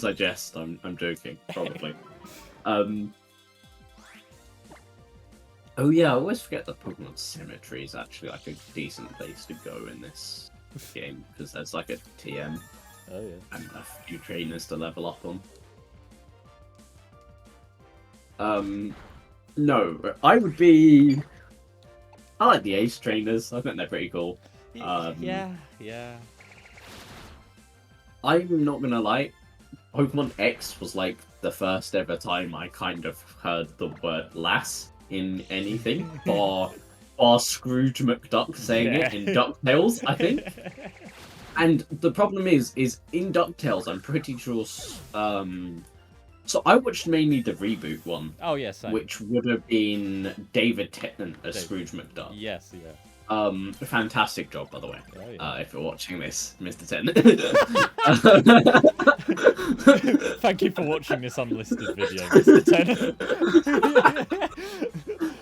I jest. I'm joking, probably. Oh yeah, I always forget that Pokemon Symmetry is actually like a decent place to go in this game because there's like a TM and a few trainers to level up on. No, I like the Ace trainers. I think they're pretty cool. Yeah. I'm not gonna lie, Pokemon X was like the first ever time I kind of heard the word lass in anything, bar Scrooge McDuck saying it in DuckTales, I think. And the problem is in DuckTales, I'm pretty sure. So I watched mainly the reboot one. Oh yes, which would have been David Tennant as Scrooge McDuck. Yes, yeah. Fantastic job, by the way. Oh, yeah. If you're watching this, Mr. Tennant. Thank you for watching this unlisted video, Mr. Tennant.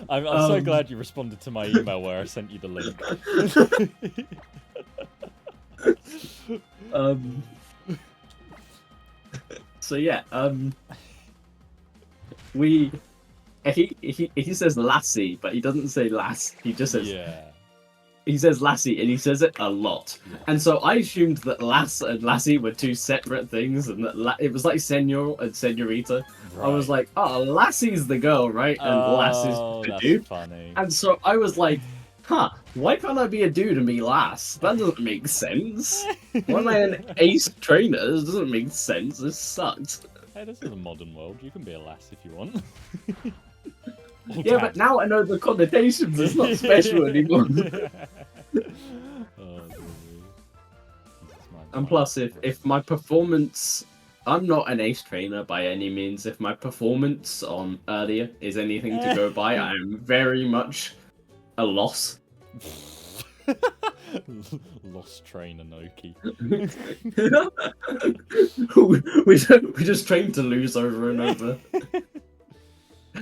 I'm so glad you responded to my email where I sent you the link. So yeah, he says lassie, but he doesn't say lass. He just says He says lassie, and he says it a lot. Yeah. And so I assumed that lass and lassie were two separate things, and that it was like senor and senorita. Right. I was like, oh, lassie's the girl, right? And lass is the dude. Funny. And so I was like, huh, why can't I be a dude and be lass? That doesn't make sense. Why am I an ace trainer? This doesn't make sense. This sucks. Hey, this is a modern world. You can be a lass if you want. Yeah, but now I know the connotations. It's not special anymore. And plus, if my performance... I'm not an ace trainer by any means. If my performance on earlier is anything to go by, I am very much a loss. Lost trainer Nokhe. we just train to lose over and over.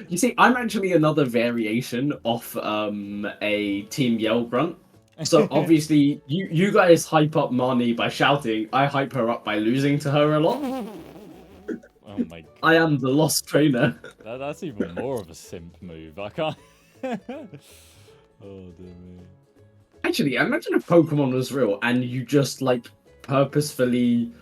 You see, I'm actually another variation off a Team Yell grunt. So obviously, you guys hype up Marnie by shouting. I hype her up by losing to her a lot. Oh my god. I am the lost trainer. That's even more of a simp move. I can't. Oh dear me. Actually, imagine if Pokemon was real and you just like purposefully.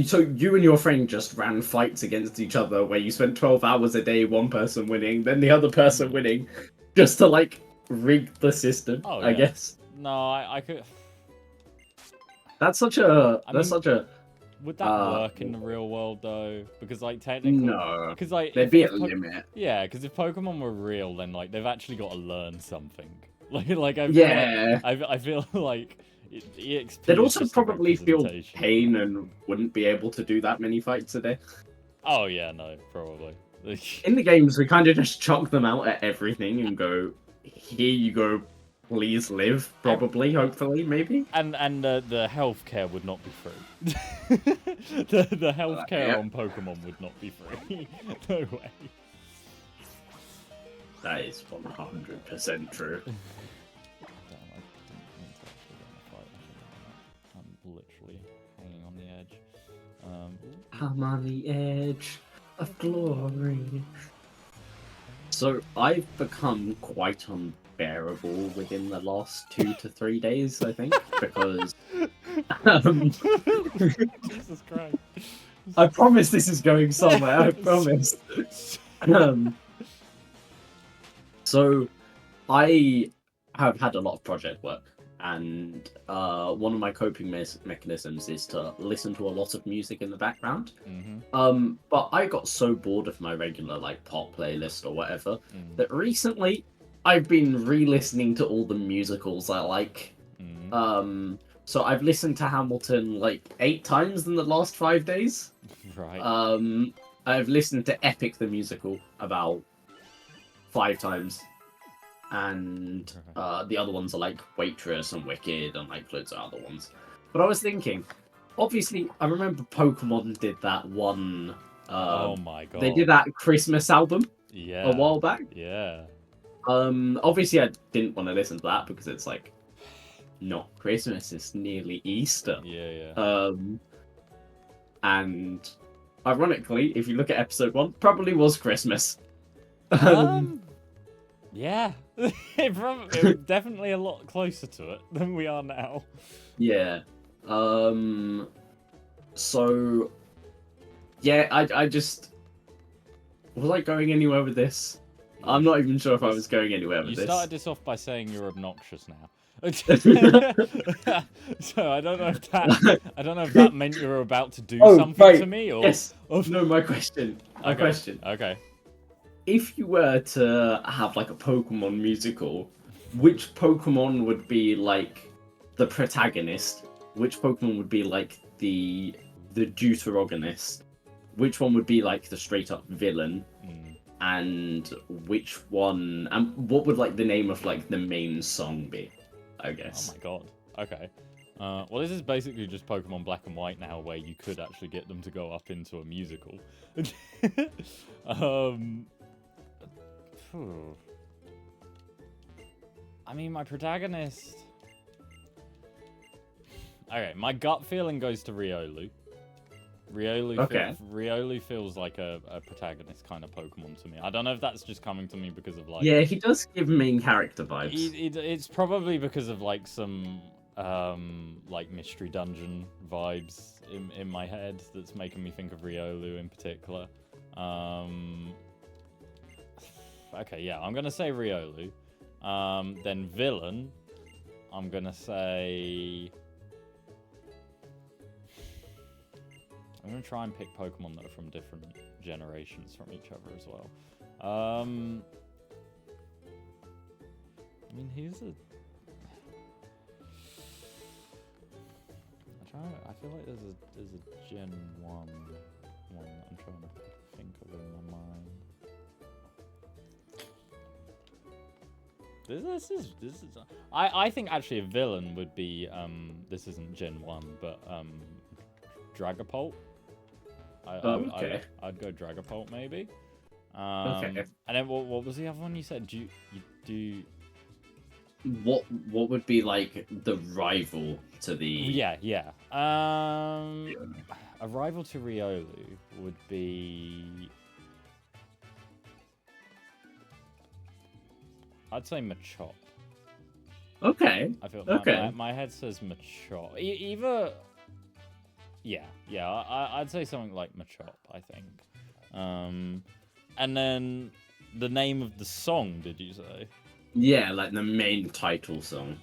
So you and your friend just ran fights against each other where you spent 12 hours a day, one person winning, then the other person winning, just to like rig the system. Oh, I guess. No, I could. That's such a. Would that work in the real world though? Because like technically, no. Because like there'd be a limit. Yeah, because if Pokemon were real, then like they've actually got to learn something. Like I feel Yeah. like, I feel like EXP They'd is also just a probably feel representation. pain and wouldn't be able to do that many fights a day. Oh yeah, no, probably. In the games, we kind of just chuck them out at everything and go, here you go, please live, probably, hopefully, maybe. And the healthcare would not be free. the healthcare yeah. on Pokemon would not be free. No way. That is 100% true. Damn, I didn't mean to actually get in a fight. I'm literally hanging on the edge. I'm on the edge of glory. So I've become quite unbearable within the last 2 to 3 days, I think, because Jesus Christ. I promise this is going somewhere. I promise. So I have had a lot of project work, and one of my coping mechanisms is to listen to a lot of music in the background. But I got so bored of my regular like pop playlist or whatever that recently I've been re-listening to all the musicals I like. So I've listened to Hamilton like 8 times in the last 5 days. Right. I've listened to Epic the musical about 5 times. And the other ones are like Waitress and Wicked and like loads of other ones. But I was thinking, obviously, I remember Pokemon did that one. Oh my god. They did that Christmas album Yeah. a while back. Yeah. Obviously, I didn't want to listen to that because it's like not Christmas; it's nearly Easter. Yeah. And ironically, if you look at episode 1, probably was Christmas. Yeah. It was definitely a lot closer to it than we are now. Yeah. So yeah, I just was I going anywhere with this? I'm not even sure if I was going anywhere with You this. started this off by saying you're obnoxious now. So I don't know if that meant you were about to do something to me or yes. No, my question. Okay. If you were to have like a Pokemon musical, which Pokemon would be like the protagonist? Which Pokemon would be like the deuteragonist? Which one would be like the straight up villain? And which one? And what would like the name of like the main song be? I guess. Oh my god. Okay. Well, this is basically just Pokemon Black and White now, where you could actually get them to go up into a musical. I mean, my protagonist... Okay, my gut feeling goes to Riolu. Riolu feels like a protagonist kind of Pokemon to me. I don't know if that's just coming to me because of like... Yeah, he does give main character vibes. It's probably because of like some like mystery dungeon vibes in my head that's making me think of Riolu in particular. Okay, yeah, I'm gonna say Riolu. Then villain, I'm gonna say... I'm gonna try and pick Pokemon that are from different generations from each other as well. I mean, who's a... I feel like there's a Gen 1 one that I'm trying to think of in my mind. This is I think actually a villain would be this isn't Gen 1, but Dragapult. Okay. I'd go Dragapult maybe. Okay. And then what was the other one you said? You do What would be like the rival to the... Yeah. A rival to Riolu would be... I'd say Machop. Okay. I feel Okay. my head says Machop. Either... Yeah. I'd say something like Machop, I think. And then the name of the song, did you say? Yeah, like the main title song.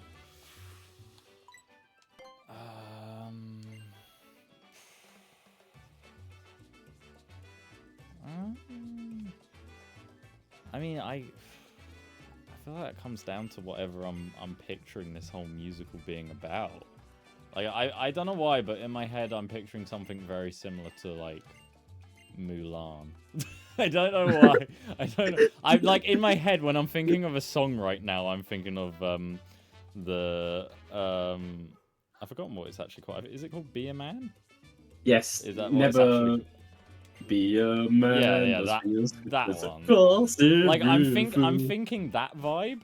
I mean, I feel like it comes down to whatever I'm picturing this whole musical being about. Like I don't know why, but in my head I'm picturing something very similar to like Mulan. I don't know why. I don't know. I'm like in my head when I'm thinking of a song right now. I'm thinking of I've forgotten what it's actually called. Is it called Be a Man? Yes. Is that what it's actually? Never be a man. Yeah, that that one. Like I'm thinking that vibe.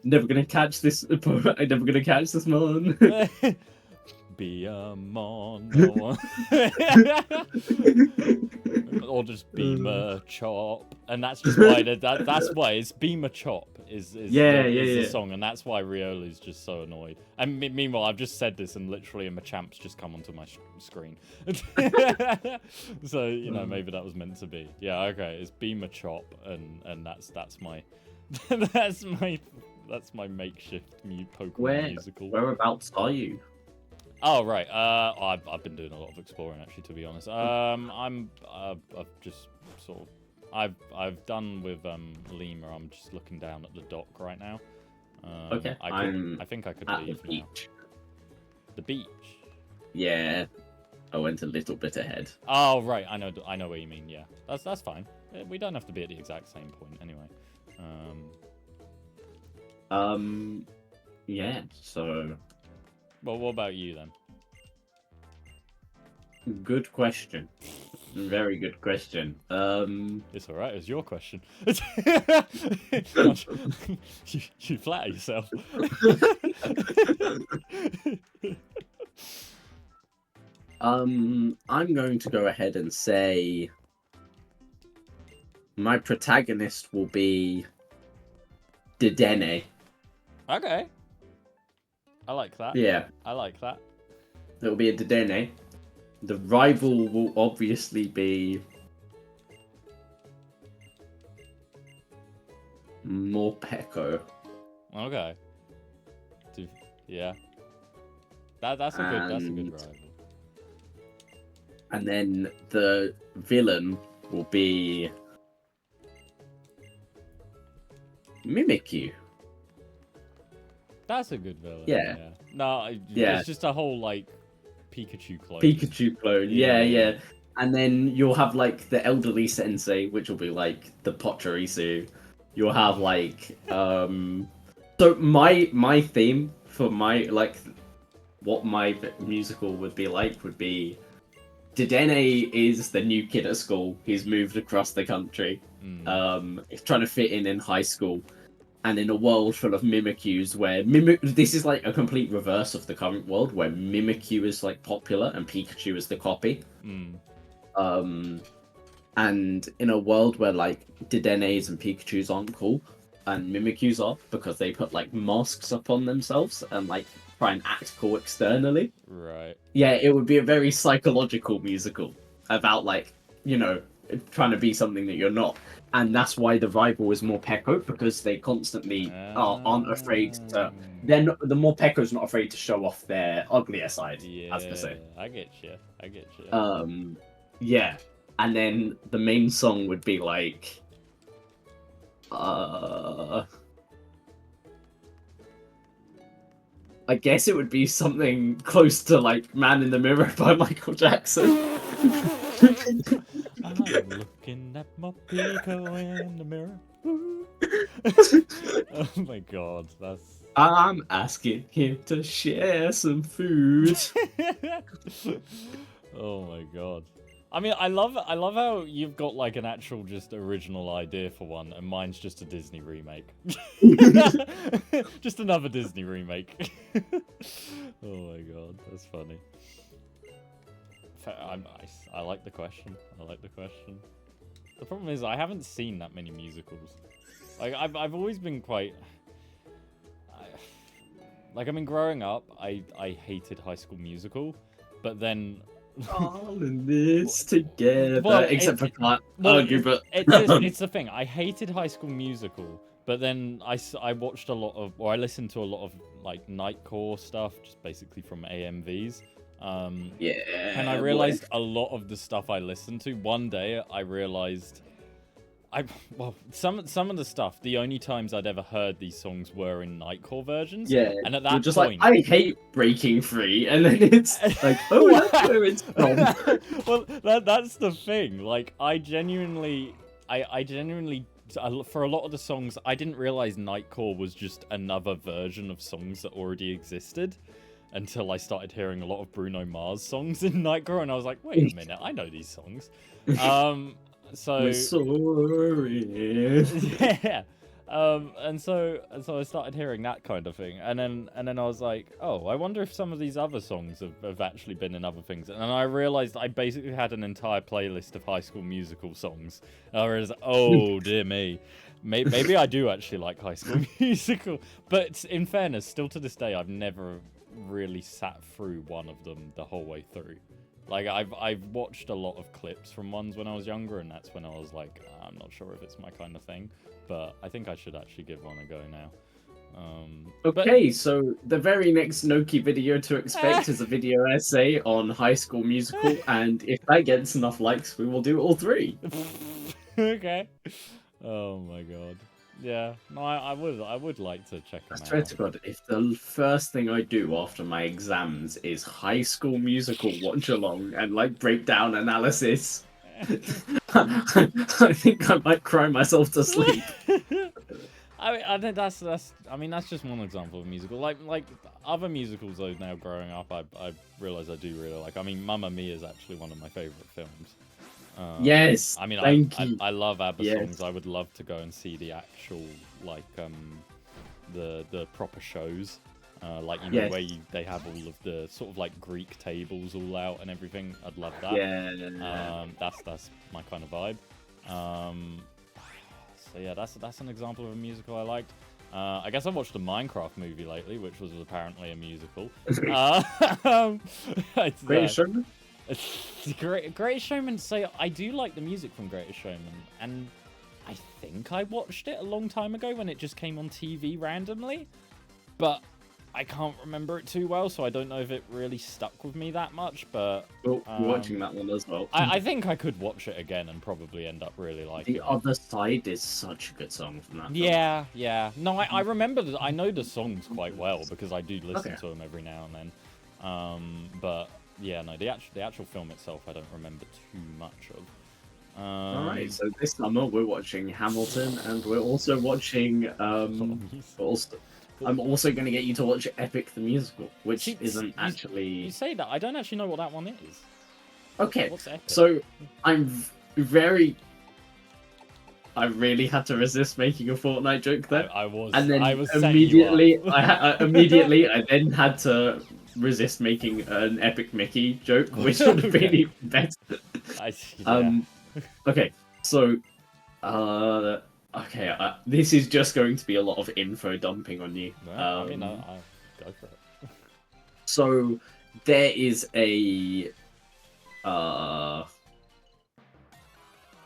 Never gonna catch this. I'm never gonna catch this man. Be a man, no one. Or just Beamer Chop, and that's just why that's why it's Beamer Chop is the song, and that's why Riola's just so annoyed. And meanwhile, I've just said this, and literally, a Machamp's just come onto my screen. So you know, maybe that was meant to be. Yeah, okay, it's Beamer Chop, and that's my that's my makeshift Pokemon musical. Whereabouts are you? Oh right, I've been doing a lot of exploring actually, to be honest. I've just sort of, I've done with Lima. I'm just looking down at the dock right now. Okay, I think I could at leave the now. beach. The beach. Yeah, I went a little bit ahead. Oh right, I know what you mean. Yeah, that's fine. We don't have to be at the exact same point anyway. Yeah. So. Well, what about you then? Good question. Very good question. It's alright, it's your question. you flatter yourself. I'm going to go ahead and say my protagonist will be Dedenne. Okay. I like that. Yeah, I like that. it'll be a Dedenne. The rival will obviously be Morpeko. Okay. Yeah. That's a good rival. And then the villain will be Mimikyu. That's a good villain. Yeah. No, Yeah. it's just a whole like Pikachu clone. Pikachu clone. Yeah. And then you'll have like the elderly sensei, which will be like the Pachirisu. You'll have like so my theme for my like what my musical would be Dedenne is the new kid at school. He's moved across the country. He's trying to fit in high school. And in a world full of Mimikyus where this is like a complete reverse of the current world where Mimikyu is like popular and Pikachu is the copy. And in a world where like Dedennes and Pikachus aren't cool and Mimikyus are because they put like masks upon themselves and like try and act cool externally. Right. Yeah, it would be a very psychological musical about like, you know, trying to be something that you're not. And that's why the rival is Morpeko, because they constantly aren't afraid to. The Morpeko's not afraid to show off their uglier side, as per se. I get you. Yeah. And then the main song would be like, I guess it would be something close to like "Man in the Mirror" by Michael Jackson. I'm looking at my Pico in the mirror. Oh my god, that's. I'm asking him to share some food. Oh my god. I mean, I love how you've got like an actual just original idea for one, and mine's just a Disney remake. Just another Disney remake. Oh my god, that's funny. I like the question. The problem is I haven't seen that many musicals. Like I've always been quite. Like I mean, growing up, I hated High School Musical, but then. All in this together, well, except for Clark. It's the thing. I hated High School Musical, but then I watched a lot of, or I listened to a lot of like Nightcore stuff, just basically from AMVs. Yeah. And I realized a lot of the stuff I listened to. One day, I realized Well, some of the stuff, the only times I'd ever heard these songs were in Nightcore versions. Yeah, And at you're that just point, like, I hate breaking free, and then it's like, oh, that's where it's from. Well, that's the thing. Like, I genuinely, for a lot of the songs, I didn't realize Nightcore was just another version of songs that already existed until I started hearing a lot of Bruno Mars songs in Nightcore, and I was like, wait a minute, I know these songs. So We're sorry. yeah. And so I started hearing that kind of thing, and then I was like, oh, I wonder if some of these other songs have actually been in other things. And I realized I basically had an entire playlist of High School Musical songs. And I was, oh dear me, maybe I do actually like High School Musical. But in fairness, still to this day, I've never really sat through one of them the whole way through. Like, I've watched a lot of clips from ones when I was younger, and that's when I was like, I'm not sure if it's my kind of thing, but I think I should actually give one a go now. Okay, so the very next Nokhe video to expect is a video essay on High School Musical, and if that gets enough likes, we will do all three. Okay. Oh my god. Yeah. No, I would like to check I them swear out. to God, if the first thing I do after my exams is High School Musical watch along and like breakdown analysis, I think I might cry myself to sleep. I think that's just one example of a musical. Like other musicals though, now growing up, I realize I do really like. I mean, Mamma Mia is actually one of my favorite films. Yes, I mean, thank you. I love ABBA Yes. songs. I would love to go and see the actual like the proper shows, like you know Yes. where they have all of the sort of like Greek tables all out and everything. I'd love that. Yeah. That's my kind of vibe. So yeah, that's an example of a musical I liked. I guess I watched a Minecraft movie lately, which was apparently a musical. It's, Greatest Showman? Greatest Showman. So I do like the music from Greatest Showman, and I think I watched it a long time ago when it just came on TV randomly, but I can't remember it too well, so I don't know if it really stuck with me that much. But Well, we're watching that one as well. I think I could watch it again and probably end up really liking The it. Other Side is such a good song from that film. Yeah. No, I remember that. I know the songs quite well because I do listen Okay. to them every now and then. But yeah, no, the actual film itself, I don't remember too much of. Alright, so this summer we're watching Hamilton, and we're also watching. I'm also going to get you to watch Epic the Musical, which See, isn't you actually. say that I don't actually know what that one is. Okay, What's Epic? so I'm very. I really had to resist making a Fortnite joke there. I was. And then I was setting immediately, you up. I then had to resist making an Epic Mickey joke, which would have been Okay. even better. Yeah. Okay, so, this is just going to be a lot of info dumping on you. No, I mean, I'll go for it. So there is a,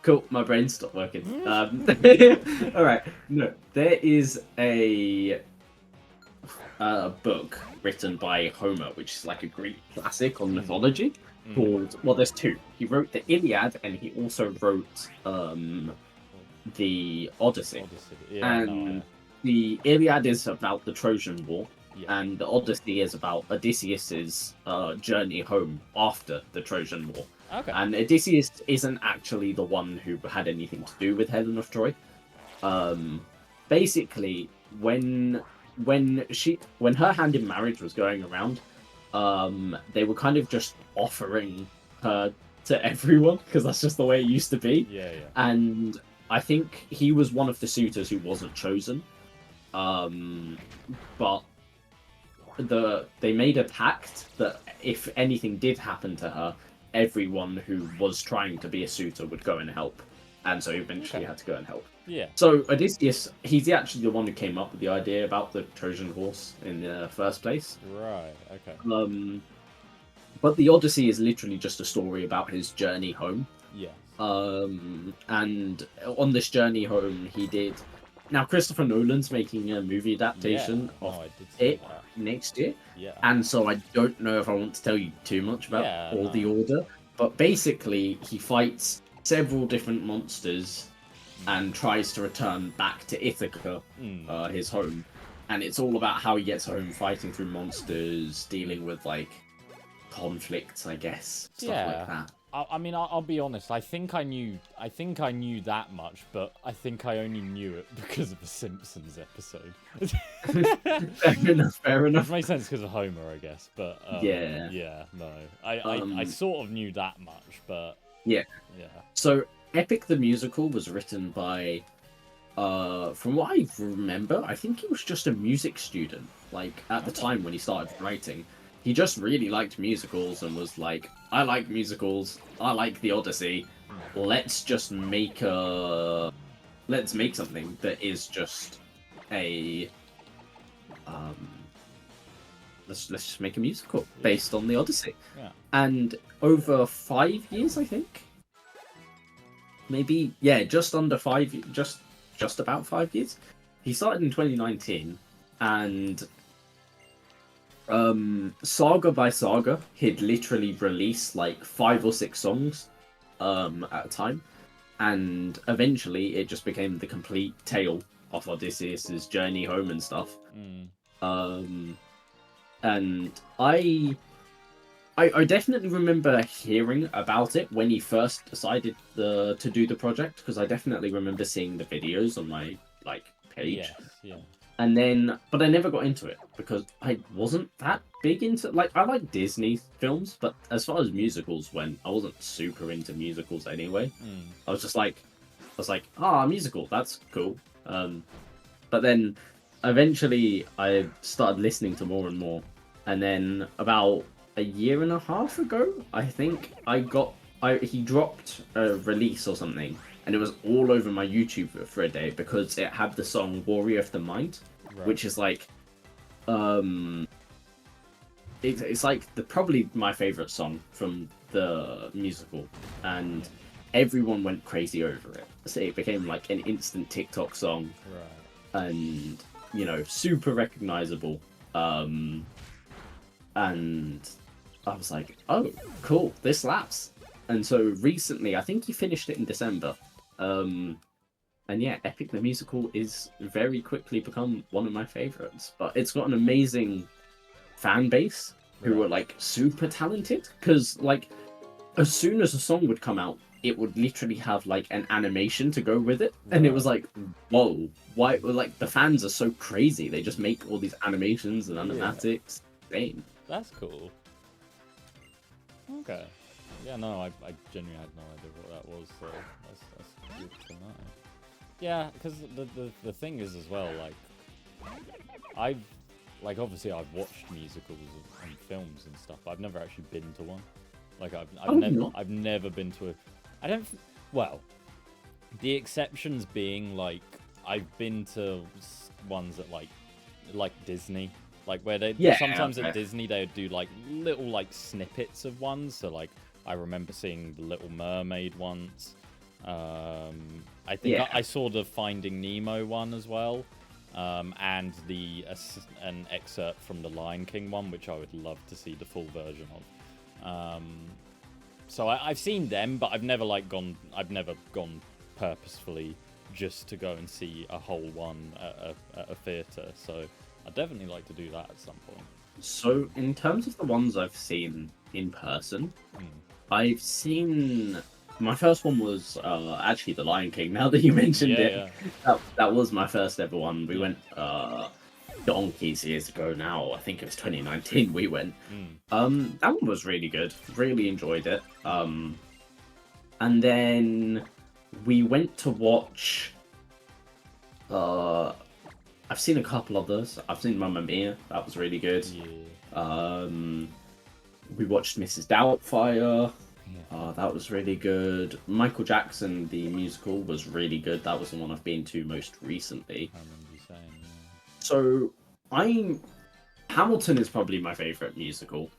cool. My brain stopped working. All right, no, there is a book written by Homer, which is like a Greek classic on mythology. Called, well, there's two. He wrote the Iliad, and he also wrote the Odyssey. Yeah, And the Iliad is about the Trojan War, yeah. and the Odyssey is about Odysseus's journey home after the Trojan War. Okay. And Odysseus isn't actually the one who had anything to do with Helen of Troy. Basically, when her hand in marriage was going around, they were kind of just offering her to everyone because that's just the way it used to be. Yeah. And I think he was one of the suitors who wasn't chosen. But they made a pact that if anything did happen to her, everyone who was trying to be a suitor would go and help. And so eventually had to go and help. Yeah. So Odysseus, he's actually the one who came up with the idea about the Trojan horse in the first place. Right. Okay. But the Odyssey is literally just a story about his journey home. Yeah. And on this journey home, he did. Now Christopher Nolan's making a movie adaptation I of did see it that. next year, Yeah. and so I don't know if I want to tell you too much about the order. But basically, he fights several different monsters and tries to return back to Ithaca, his home. And it's all about how he gets home, fighting through monsters, dealing with like conflicts, I guess, stuff like that. I mean, I'll be honest. I think I knew that much, but I think I only knew it because of the Simpsons episode. Fair enough. Which makes sense because of Homer, I guess. But yeah, no, I sort of knew that much, but yeah. yeah. So Epic the Musical was written by, from what I remember, I think he was just a music student. Like at the time when he started writing. He just really liked musicals and was like, I like musicals, I like the Odyssey, let's just make something that is just a, let's just make a musical based on the Odyssey. Yeah. And over 5 years, I think, maybe, yeah, just under 5, just about 5 years. He started in 2019, and saga by saga, he'd literally release like 5 or 6 songs at a time, and eventually it just became the complete tale of Odysseus's journey home and stuff. And I definitely remember hearing about it when he first decided to do the project, because I definitely remember seeing the videos on my like page. Yes, yeah. And then, but I never got into it because I wasn't that big into, like, I like Disney films, but as far as musicals went, I wasn't super into musicals anyway. I was like, musical, that's cool. But then eventually I started listening to more and more. And then about a year and a half ago, I think he dropped a release or something. And it was all over my YouTube for a day because it had the song Warrior of the Mind, which is like, it's like probably my favorite song from the musical, and everyone went crazy over it. So it became like an instant TikTok song, and you know, super recognizable. And I was like, oh, cool, this slaps. And so recently, I think he finished it in December. And yeah, Epic the Musical is very quickly become one of my favorites. But it's got an amazing fan base who are like super talented. Because like, as soon as a song would come out, it would literally have like an animation to go with it. And it was like, whoa, why? Like the fans are so crazy. They just make all these animations and animatics. Insane. That's cool. Okay. Yeah, no, I genuinely had no idea what that was, so that's good to know. Yeah, because the thing is as well, like, obviously I've watched musicals and films and stuff, but I've never actually been to one. Like, I've never been to well, the exceptions being, like, I've been to ones that, like Disney. Like, where sometimes at Disney they would do, like, little, like, snippets of ones, so, like, I remember seeing The Little Mermaid once. I think I saw the Finding Nemo one as well, and an excerpt from the Lion King one, which I would love to see the full version of. So I've seen them, but I've never gone purposefully just to go and see a whole one at a theatre. So I'd definitely like to do that at some point. So in terms of the ones I've seen in person, I've seen, my first one was actually The Lion King. Now that you mentioned it, that was my first ever one. We went donkeys years ago now. I think it was 2019 we went. That one was really good. Really enjoyed it. And then we went to watch, I've seen a couple others. I've seen Mamma Mia. That was really good. We watched Mrs. Doubtfire. That was really good. Michael Jackson, the musical, was really good. That was the one I've been to most recently. I remember you saying. So, Hamilton is probably my favorite musical.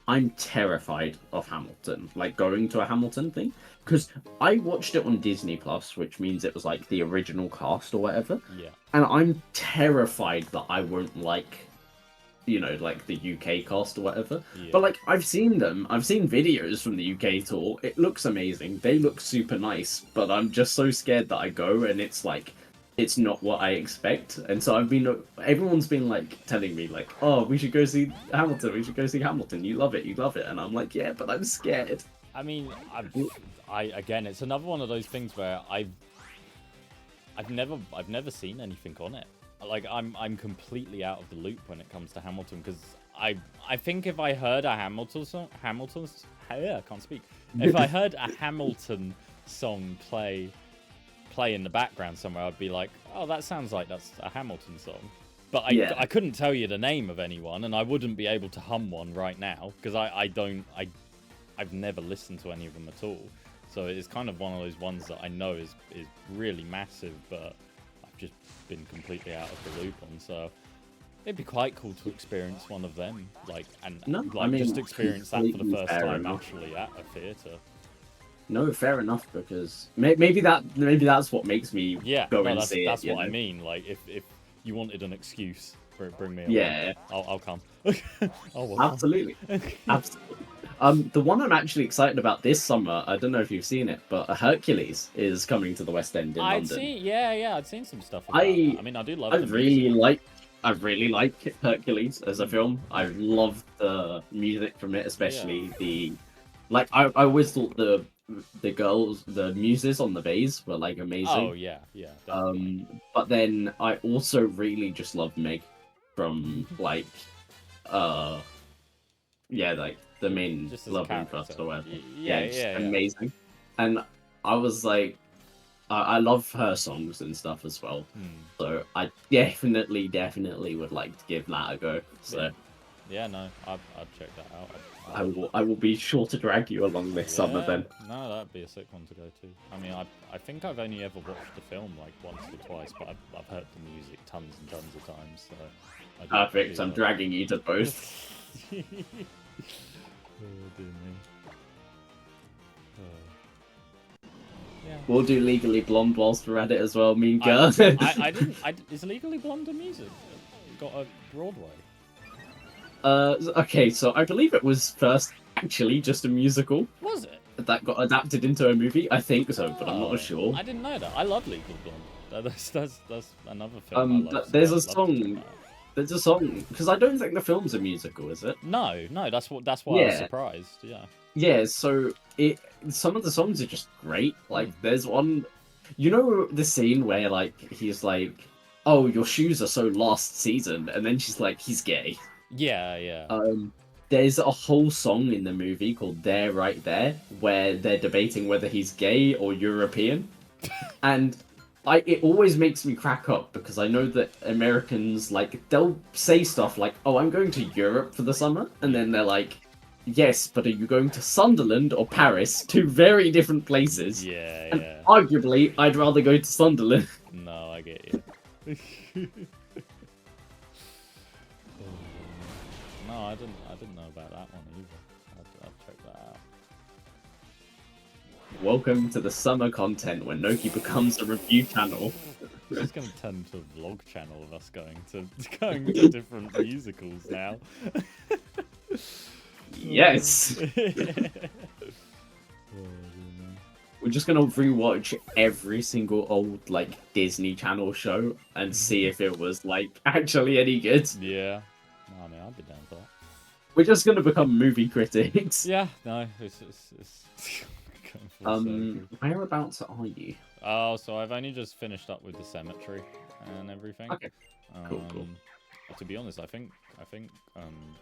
I'm terrified of Hamilton, like going to a Hamilton thing, because I watched it on Disney Plus, which means it was like the original cast or whatever. Yeah. And I'm terrified that I won't like you know, like the UK cast or whatever. Yeah. But like I've seen them, I've seen videos from the UK tour. It looks amazing. They look super nice, but I'm just so scared that I go and it's like it's not what I expect. And so everyone's been like telling me like, oh, we should go see Hamilton. We should go see Hamilton. You love it. You love it. And I'm like, yeah, but I'm scared. I mean, again, it's another one of those things where I've never seen anything on it. Like I'm completely out of the loop when it comes to Hamilton, because I think if I heard a I can't speak. If I heard a Hamilton song play in the background somewhere, I'd be like, oh, that sounds like that's a Hamilton song. But I couldn't tell you the name of anyone, and I wouldn't be able to hum one right now because I've never listened to any of them at all. So it's kind of one of those ones that I know is really massive, but I've just been completely out of the loop on. So it'd be quite cool to experience one of them, just experience that for the first time actually at a theatre. No, fair enough, because maybe that's what makes me go and see it. That's what I mean. Like if you wanted an excuse, bring me along. Yeah, I'll come. Absolutely. Absolutely. The one I'm actually excited about this summer, I don't know if you've seen it, but Hercules is coming to the West End in London. I'd seen some stuff about that. I mean, I do love I really like Hercules as a film. I love the music from it, especially I always thought the girls, the muses on the bass were like amazing. Oh yeah, definitely. But then I also really just love Meg from like the main love interest or whatever. Amazing. And I was like, I love her songs and stuff as well. So I definitely would like to give that a go. So yeah, no, I'd check that out. I will be sure to drag you along this summer then. No, that'd be a sick one to go to. I mean, I think I've only ever watched the film like once or twice, but I've heard the music tons and tons of times. So perfect. I'm dragging you to both. Oh, dear me. Yeah. We'll do Legally Blonde whilst we're at it as well, Mean Girl. Is Legally Blonde a music? It got a Broadway. Okay, so I believe it was first actually just a musical. Was it? That got adapted into a movie. I think so, but I'm not sure. I didn't know that. I love Legally Blonde. That's another film I love. There's a song. There's a song because I don't think the film's a musical, is it? No. That's why I was surprised. Yeah. Yeah. So some of the songs are just great. Like there's one, you know, the scene where like he's like, "Oh, your shoes are so last season," and then she's like, "He's gay." Yeah. There's a whole song in the movie called "There Right There" where they're debating whether he's gay or European, and it always makes me crack up because I know that Americans, like, they'll say stuff like, "Oh, I'm going to Europe for the summer," and then they're like, "Yes, but are you going to Sunderland or Paris? Two very different places." And arguably, I'd rather go to Sunderland. No, I get you. No, I didn't know about that one either. I'll check that out. Welcome to the summer content when Nokhe becomes a review channel. It's going to turn into a vlog channel of us going to different musicals now. Yes. We're just gonna rewatch every single old like Disney Channel show and see if it was like actually any good. Yeah. No, I mean, I'd be down for that. We're just gonna become movie critics. No, it's whereabouts are you? Oh, so I've only just finished up with the cemetery and everything. Okay. Cool. To be honest, I think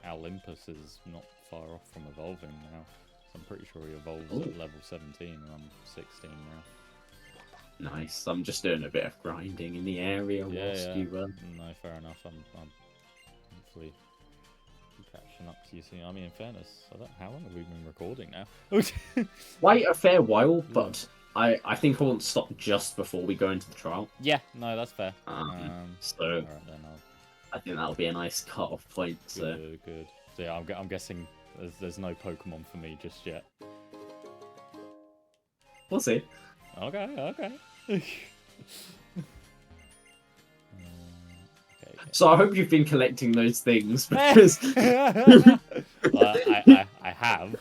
Olympus is not far off from evolving now. So I'm pretty sure he evolves at level 17 and I'm 16 now. Nice. I'm just doing a bit of grinding in the area whilst you No, fair enough. I'm hopefully catching up to you soon. I mean, in fairness, how long have we been recording now? Quite a fair while, but I think I want to stop just before we go into the trial. Yeah, no, that's fair. So all right, then I think that'll be a nice cut-off point. Good. So yeah, I'm guessing there's no Pokemon for me just yet. We'll see. Okay. Okay. So I hope you've been collecting those things because I have.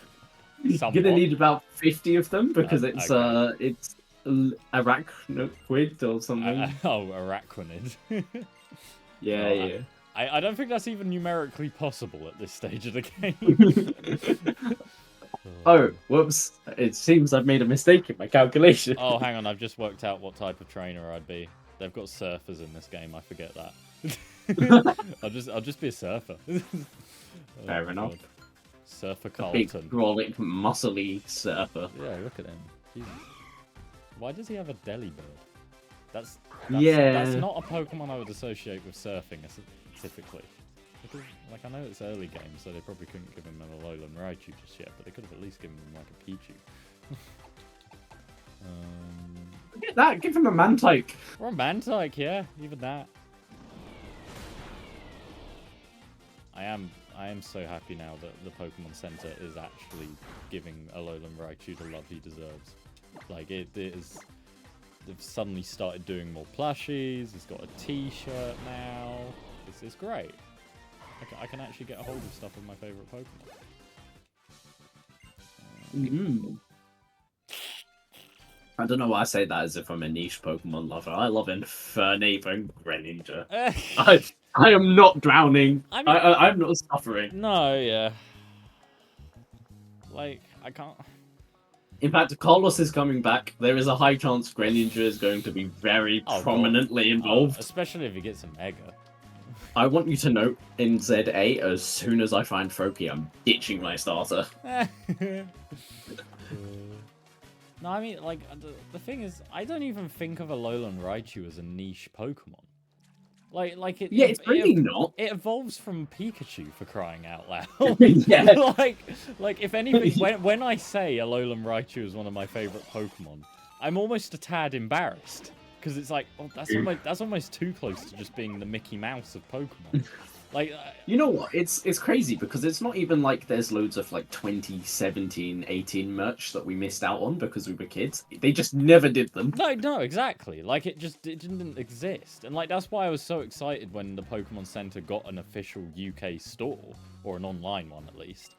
you're Somewhat. gonna need about 50 of them because Okay. it's arachnoid or something. Oh, Araquanid. Yeah, Well, yeah. I don't think that's even numerically possible at this stage of the game. Oh, whoops! It seems I've made a mistake in my calculation. Oh, hang on, I've just worked out what type of trainer I'd be. They've got surfers in this game, I forget that. I'll just be a surfer. Oh, Fair enough. God. Surfer A big, Carlton. brolic, muscly surfer. Yeah, look at him. Jesus. Why does he have a deli bird? That's Yeah. That's not a Pokemon I would associate with surfing typically. Because, like, I know it's early game, so they probably couldn't give him an Alolan Raichu just yet, but they could have at least given him like a Pichu. Get that. Give him a Mantike. Or a Mantike, yeah, even that. I am so happy now that the Pokemon Center is actually giving Alolan Raichu the love he deserves. Like, it is. They've suddenly started doing more plushies. He's got a T-shirt now. It's great. I can actually get a hold of stuff of my favorite Pokemon. I don't know why I say that as if I'm a niche Pokemon lover. I love Infernape and Greninja. I am not drowning. I'm not suffering. No, yeah. Like, I can't. In fact, Carlos is coming back. There is a high chance Greninja is going to be very prominently involved. Especially if he gets a Mega. I want you to note in ZA, as soon as I find Froakie, I'm ditching my starter. No, I mean, like, the thing is, I don't even think of Alolan Raichu as a niche Pokemon. Like it. Yeah, it's really not. It evolves from Pikachu, for crying out loud. Yeah. like if anything, when I say Alolan Raichu is one of my favorite Pokemon, I'm almost a tad embarrassed because it's like, oh, that's almost too close to just being the Mickey Mouse of Pokemon. Like, you know what? It's crazy because it's not even like there's loads of like 2017, 18 merch that we missed out on because we were kids. They just never did them. No, exactly. Like, it didn't exist. And like, that's why I was so excited when the Pokemon Center got an official UK store, or an online one at least.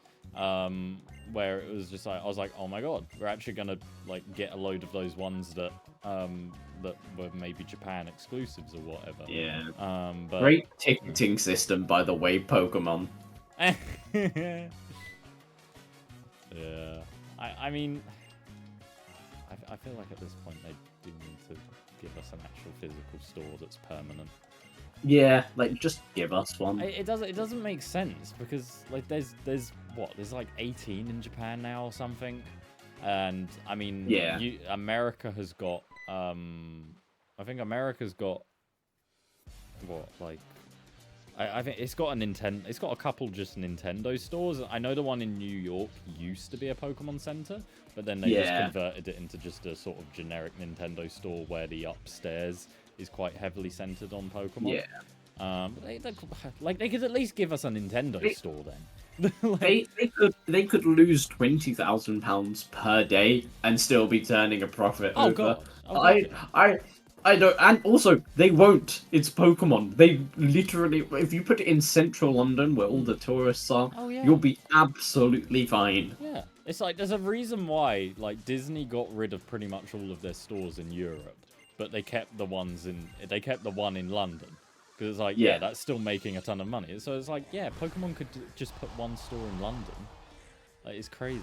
Where it was just like, I was like, oh my god, we're actually gonna like get a load of those ones that that were maybe Japan exclusives or whatever. Yeah. But... Great ticketing system, by the way, Pokemon. Yeah. I mean, I feel like at this point they do need to give us an actual physical store that's permanent. Yeah, like just give us one. It doesn't make sense because like there's like 18 in Japan now or something, and I mean yeah, America has got I think America's got what, like I think it's got a Nintendo. It's got a couple just Nintendo stores. I know the one in New York used to be a Pokemon Center, but then they just converted it into just a sort of generic Nintendo store where the upstairs is quite heavily centered on Pokemon. Yeah. They could at least give us a Nintendo store then. Like, they could lose £20,000 per day and still be turning a profit. Oh over. god! I don't, and also they won't. It's Pokemon. They literally, if you put it in central London where all the tourists are, you'll be absolutely fine. Yeah, it's like there's a reason why like Disney got rid of pretty much all of their stores in Europe, but they kept the one in London because it's like that's still making a ton of money. So it's like Pokemon could just put one store in London. Like, it's crazy.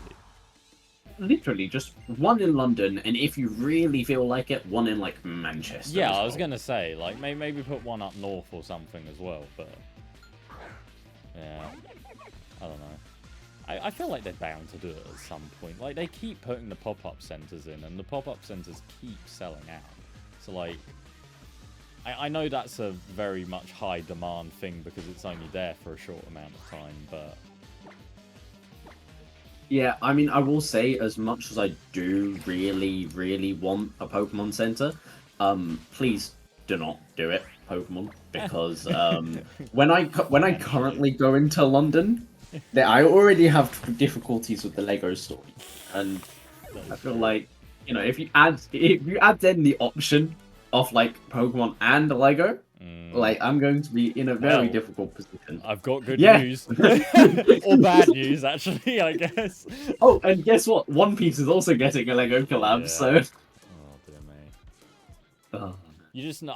Literally just one in London, and if you really feel like it, one in like Manchester. Yeah, I was gonna say like maybe put one up north or something as well, but yeah, I don't know. I feel like they're bound to do it at some point. Like they keep putting the pop-up centers in, and the pop-up centers keep selling out. So like, I know that's a very much high demand thing because it's only there for a short amount of time, but. Yeah, I mean, I will say, as much as I do really, really want a Pokemon Center, please do not do it, Pokemon, because when I currently go into London, I already have difficulties with the Lego store, and I feel like, you know, if you add in the option of like Pokemon and Lego, Like, I'm going to be in a very Well, difficult position. I've got good Yeah. news. Or bad news, actually, I guess. Oh, and guess what? One Piece is also getting a Lego collab, Yeah. so. Oh dear me. Oh, You just know,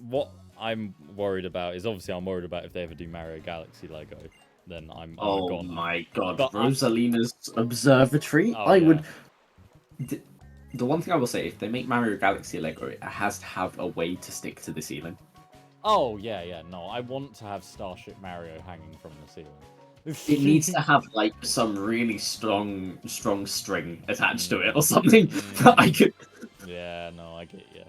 what I'm worried about is obviously I'm worried about if they ever do Mario Galaxy Lego, then I'm a oh goner. my god, But Rosalina's observatory? Oh, I yeah. would. The one thing I will say, if they make Mario Galaxy Lego, it has to have a way to stick to the ceiling. Oh yeah, no, I want to have Starship Mario hanging from the ceiling. It needs to have like some really strong string attached to it or something that I could. Yeah, no, I get you.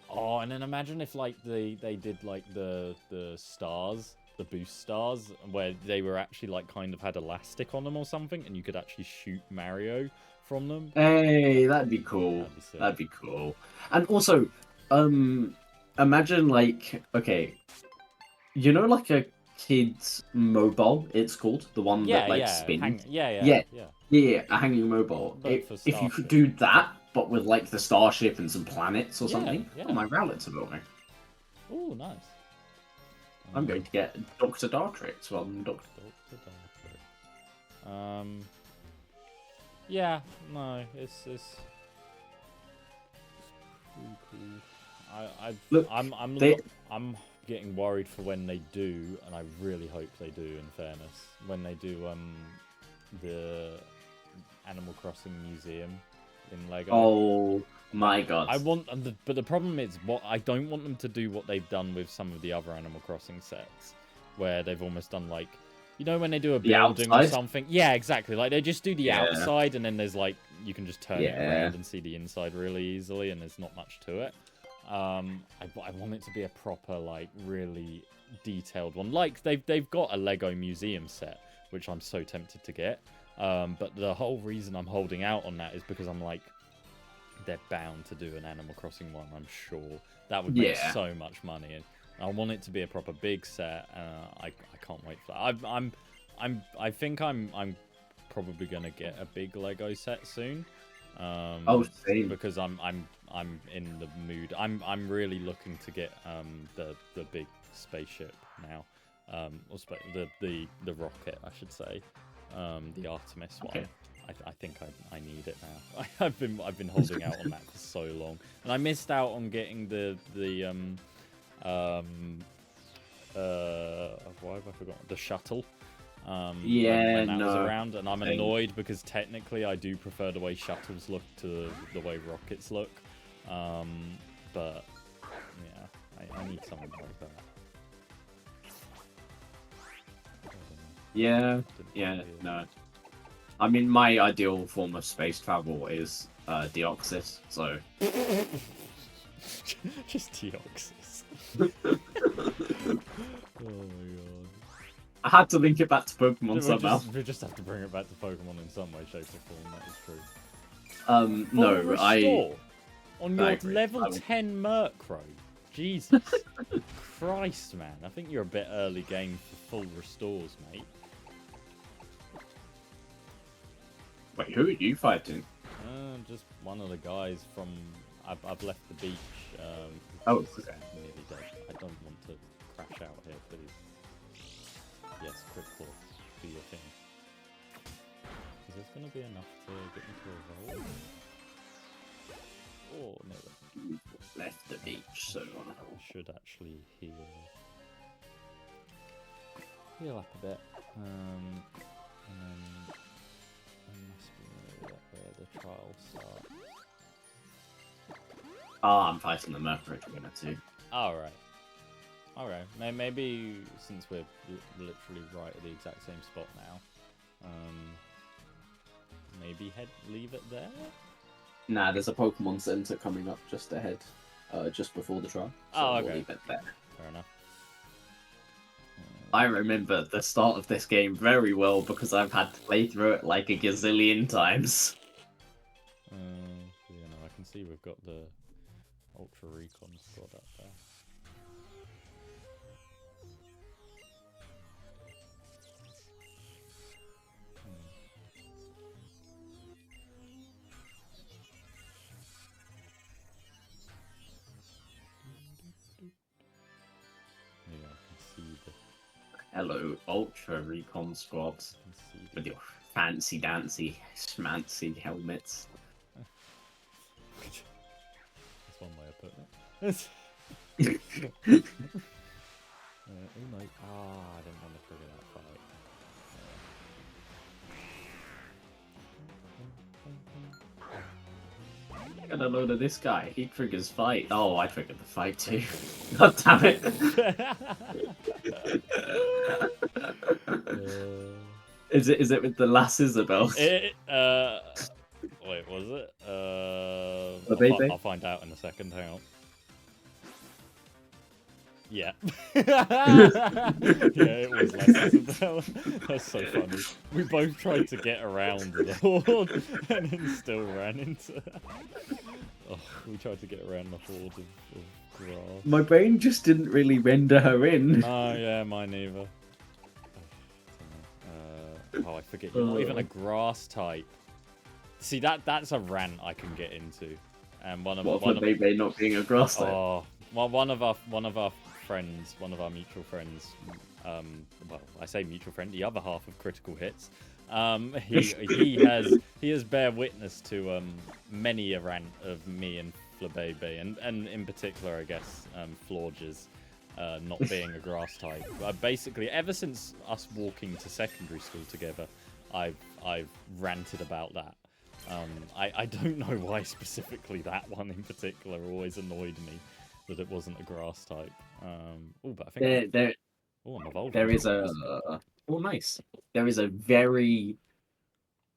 Oh, and then imagine if like they did like the stars, the boost stars, where they were actually like kind of had elastic on them or something, and you could actually shoot Mario from them. Hey, that'd be cool. That'd be sick. That'd be cool. And also, imagine like, okay, you know, like a kid's mobile. It's called the one Yeah, that like yeah, spins. yeah. Yeah, a hanging mobile. But for If you Starship. could do that, but with like the starship and some planets or Yeah, something, yeah. oh my rowlets are building. Oh, nice. I'm going to get Dr. Dartrix rather than Dr. Yeah, no, it's pretty cool. Look, I'm getting worried for when they do, and I really hope they do. In fairness, when they do the Animal Crossing museum in Lego. Oh my god! I want them, but the problem is, I don't want them to do what they've done with some of the other Animal Crossing sets, where they've almost done like, you know, when they do a building or something. Yeah, exactly. Like they just do the outside, and then there's like you can just turn it around and see the inside really easily, and there's not much to it. I want it to be a proper, like, really detailed one. Like they've got a Lego museum set, which I'm so tempted to get. But the whole reason I'm holding out on that is because I'm like, they're bound to do an Animal Crossing one. I'm sure that would make so much money, and I want it to be a proper big set. I can't wait for that. I think I'm probably gonna get a big Lego set soon. Same. Because I'm in the mood. I'm really looking to get the big spaceship now. Or the rocket, I should say. The Artemis one. I think I need it now. I've been holding out on that for so long, and I missed out on getting why have I forgotten the shuttle? When that was around, and I'm annoyed because technically I do prefer the way shuttles look to the way rockets look. But yeah, I need something like that. Yeah, no. I mean, my ideal form of space travel is Deoxys, so... Just Deoxys. Oh my god. I had to link it back to Pokemon somehow. We just have to bring it back to Pokemon in some way, shape, or form, that is true. No, restore on your agree. level 10 Murkrow. Jesus Christ, man. I think you're a bit early game for full restores, mate. Wait, who are you fighting? Just one of the guys from... I've left the beach. Okay. I'm nearly dead. I don't want to crash out here, please. Yes, critical. Do your thing. Is this going to be enough to get me to evolve? Oh, no. Left the beach, so... I should actually heal up a bit. And then I must be near where the trial starts. Oh, I'm fighting the Mercury winner too. Alright. Alright. Maybe since we're literally right at the exact same spot now, maybe leave it there? Nah, there's a Pokemon Center coming up just ahead, just before the trial. So okay. We'll leave it there. Fair enough. I remember the start of this game very well because I've had to play through it like a gazillion times. You know, I can see we've got the Ultra Recon squad up there. Hello, Ultra Recon Squads with your fancy dancy, schmancy helmets. That's one way of putting it. Oh no! Ah, I didn't want to trigger that fight. Get a load of this guy. He triggers fight. Oh, I triggered the fight too. God damn it. Is it with the lass Isabel? Wait, was it? baby? I'll find out in a second. Hang on. Yeah. Yeah, it was less Isabel. That's so funny. We both tried to get around the horde and then still ran into her. Oh, we tried to get around the horde of grass. My brain just didn't really render her in. Oh, yeah, mine either. Oh, I forget. You're not even a grass type. See, that's a rant I can get into. And one of Baby not being a grass type? Oh, well, one of our friends, one of our mutual friends, well, I say mutual friend, the other half of Critical Hits, he has bear witness to many a rant of me and Flabebe, and in particular, I guess, Florges not being a grass type. Basically, ever since us walking to secondary school together, I've ranted about that. I don't know why specifically that one in particular always annoyed me, that it wasn't a grass type. Oh, but I think I'm evolving. There is a nice. There is a very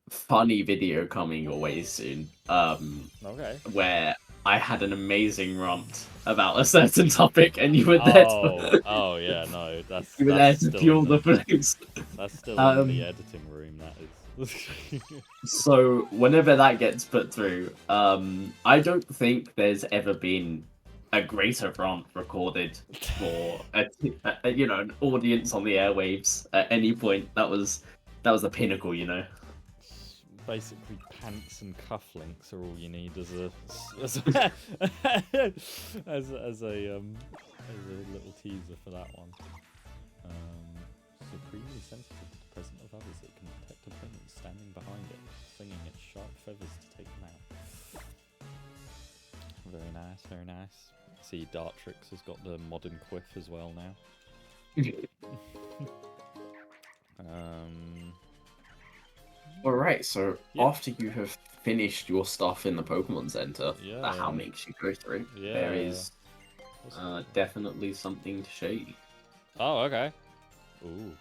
funny video coming your way soon. Okay. Where I had an amazing rant about a certain topic, and you were there. Oh yeah, no, that's you were there to fuel the flames. That's still in the editing room. That is. So whenever that gets put through, I don't think there's ever been a greater rant recorded for an audience on the airwaves at any point. That was the pinnacle, you know. Basically, pants and cufflinks are all you need as a little teaser for that one. Supremely sensitive to the presence of others, it can detect opponents standing behind it, flinging its sharp feathers to take them out. Very nice, very nice. See, Dartrix has got the modern quiff as well now. Alright, so after you have finished your stuff in the Pokemon Center, that how makes you go through, there is definitely something to show you. Oh, okay. Ooh.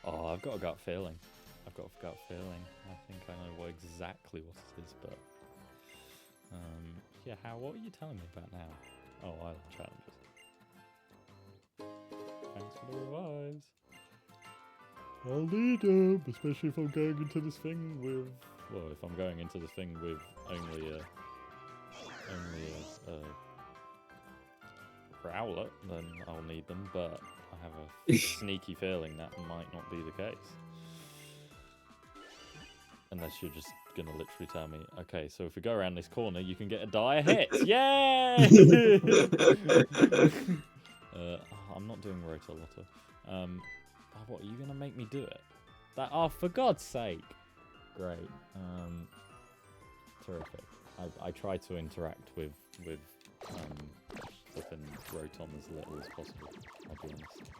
Oh, I've got a gut feeling. I think I know exactly what it is, but... yeah, what are you telling me about now? Oh, Island Challenges. Thanks for the revives. I'll need them, especially if I'm going into this thing with... Well, if I'm going into this thing with only a Growler, then I'll need them, but I have a sneaky feeling that might not be the case. Unless you're just gonna literally tell me, okay, so if we go around this corner, you can get a dire hit. Yay! I'm not doing Rotoloto. What, are you gonna make me do it? Oh, for God's sake! Great. Terrific. I try to interact with flipping Rotom as little as possible, I'll be honest.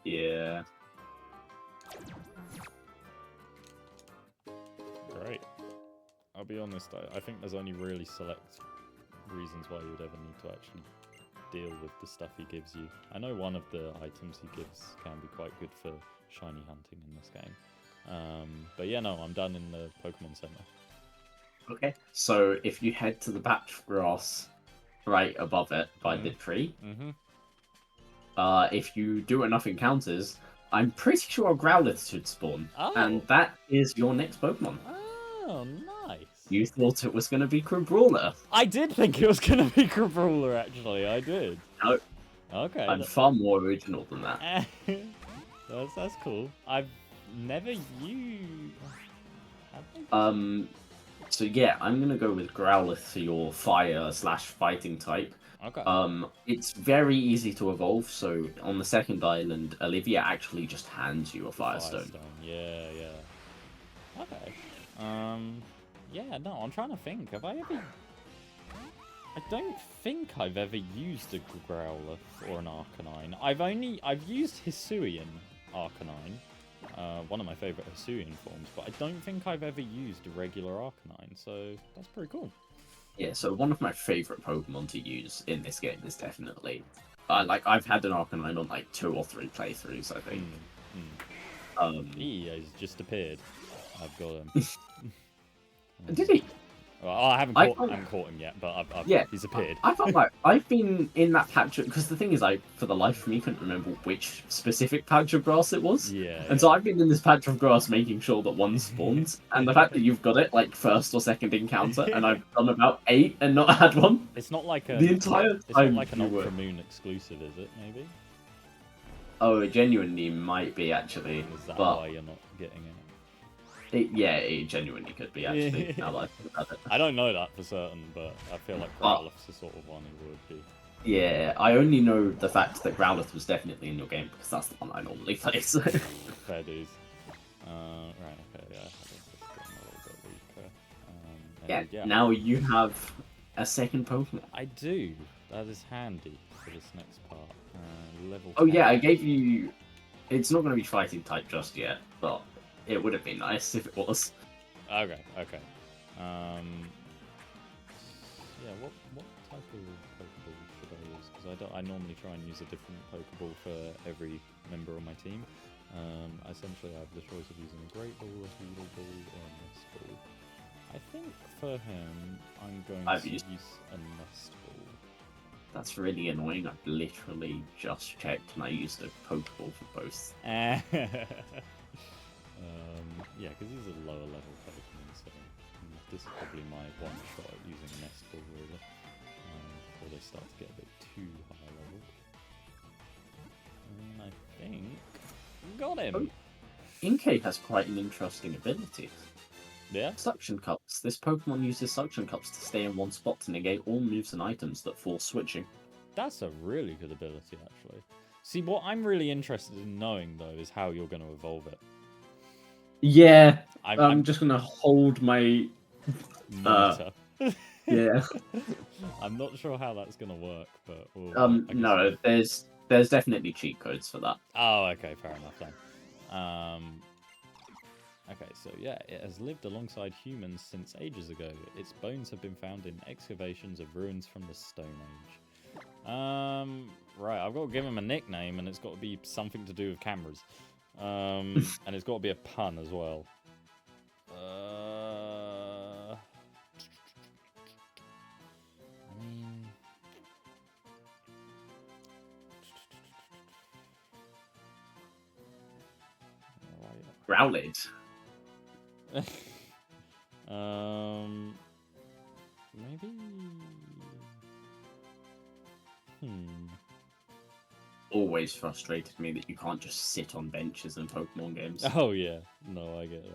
Yeah. Great. I'll be honest, I think there's only really select reasons why you would ever need to actually deal with the stuff he gives you. I know one of the items he gives can be quite good for shiny hunting in this game. But yeah, no, I'm done in the Pokemon Center. Okay, so if you head to the patch of grass right above it by the tree, if you do enough encounters, I'm pretty sure a Growlithe should spawn. Oh. And that is your next Pokemon. Oh, nice. You thought it was going to be Crabrawler. I did think it was going to be Crabrawler, actually. I did. No. Okay. I'm far more original than that. That's cool. I've never used... So yeah, I'm going to go with Growlithe for your fire/fighting type. Okay. It's very easy to evolve. So on the second island, Olivia actually just hands you a Firestone. Yeah, yeah. Okay. Yeah, no, I'm trying to think. Have I ever... I don't think I've ever used a Growlithe or an Arcanine. I've used Hisuian Arcanine, one of my favourite Hisuian forms, but I don't think I've ever used a regular Arcanine, so that's pretty cool. Yeah, so one of my favorite Pokemon to use in this game is definitely, I've had an Arcanine on like 2 or 3 playthroughs, I think. He has just appeared. I've got him. Did he? Well, I haven't caught him yet, but he's appeared. I felt like I've been in that patch because the thing is, I for the life of me couldn't remember which specific patch of grass it was. Yeah. And so I've been in this patch of grass making sure that one spawns, and the fact that you've got it like first or second encounter, and I've done about 8 and not had one. It's not like the entire time. It's not like an Ultra Moon exclusive, is it? Maybe. Oh, it genuinely might be actually. Is that but why you're not getting it? It genuinely could be actually. Now that I think about it. I don't know that for certain, but I feel like Growlithe's the sort of one who would be. Yeah, I only know the fact that Growlithe was definitely in your game because that's the one I normally play. So. Fair dues. Right, okay, yeah. It's getting a little bit weaker. Yeah, now you have a second Pokemon. I do. That is handy for this next part. Level 10. Oh yeah, I gave you... It's not going to be fighting type just yet, but it would have been nice if it was. Okay. Yeah, what type of Pokeball should I use? Because I normally try and use a different Pokeball for every member on my team. Essentially, I have the choice of using a Great Ball, a Healer Ball, or a Nest Ball. I think for him, I'm going to use a Nest Ball. That's really annoying. I've literally just checked and I used a Pokeball for both. Yeah, because he's a lower level Pokemon, so this is probably my one shot at using a Nest Ball, really. Before they start to get a bit too high level. And I think... Got him! Oh, Inkay has quite an interesting ability. Yeah? Suction Cups. This Pokemon uses Suction Cups to stay in one spot to negate all moves and items that force switching. That's a really good ability, actually. See, what I'm really interested in knowing, though, is how you're going to evolve it. Yeah, I'm just going to hold my... monitor. Yeah. I'm not sure how that's going to work, but... No, there's definitely cheat codes for that. Oh, okay, fair enough then. Okay, so yeah, it has lived alongside humans since ages ago. Its bones have been found in excavations of ruins from the Stone Age. Right, I've got to give him a nickname, and it's got to be something to do with cameras. And it's got to be a pun as well. Growlithe. Maybe. Always frustrated me that you can't just sit on benches in Pokemon games. Oh yeah, no, I get that.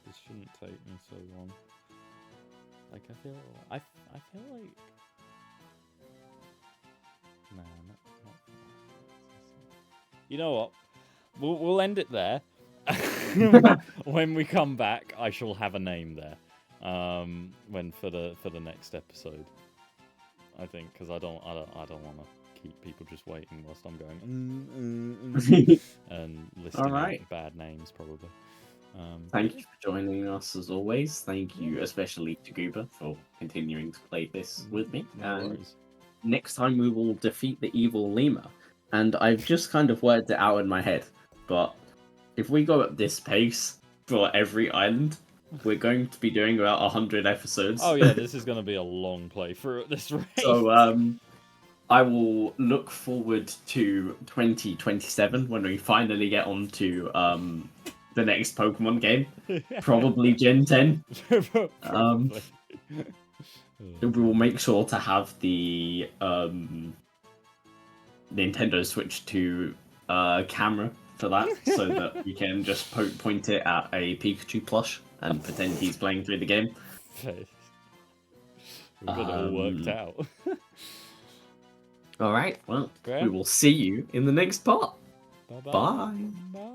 This shouldn't take me so long. Like I feel like. Nah, not. You know what? We'll end it there. When we come back, I shall have a name there. When for the next episode, I think, because I don't want to keep people just waiting whilst I'm going and listing out bad names probably. Thank you for joining us as always. Thank you especially to Goober for continuing to play this with me. And next time we will defeat the evil lemur. And I've just kind of worked it out in my head, but if we go at this pace for every island, we're going to be doing about 100 episodes. Oh yeah, this is going to be a long playthrough at this rate. So I will look forward to 2027 when we finally get on to the next Pokemon game, probably Gen 10. We will make sure to have the Nintendo Switch 2 camera for that, so that we can just point it at a Pikachu plush and pretend he's playing through the game. Okay. We've got it all worked Um, out. All right. Well, Great. we will see you in the next part. Bye-bye. Bye. Bye.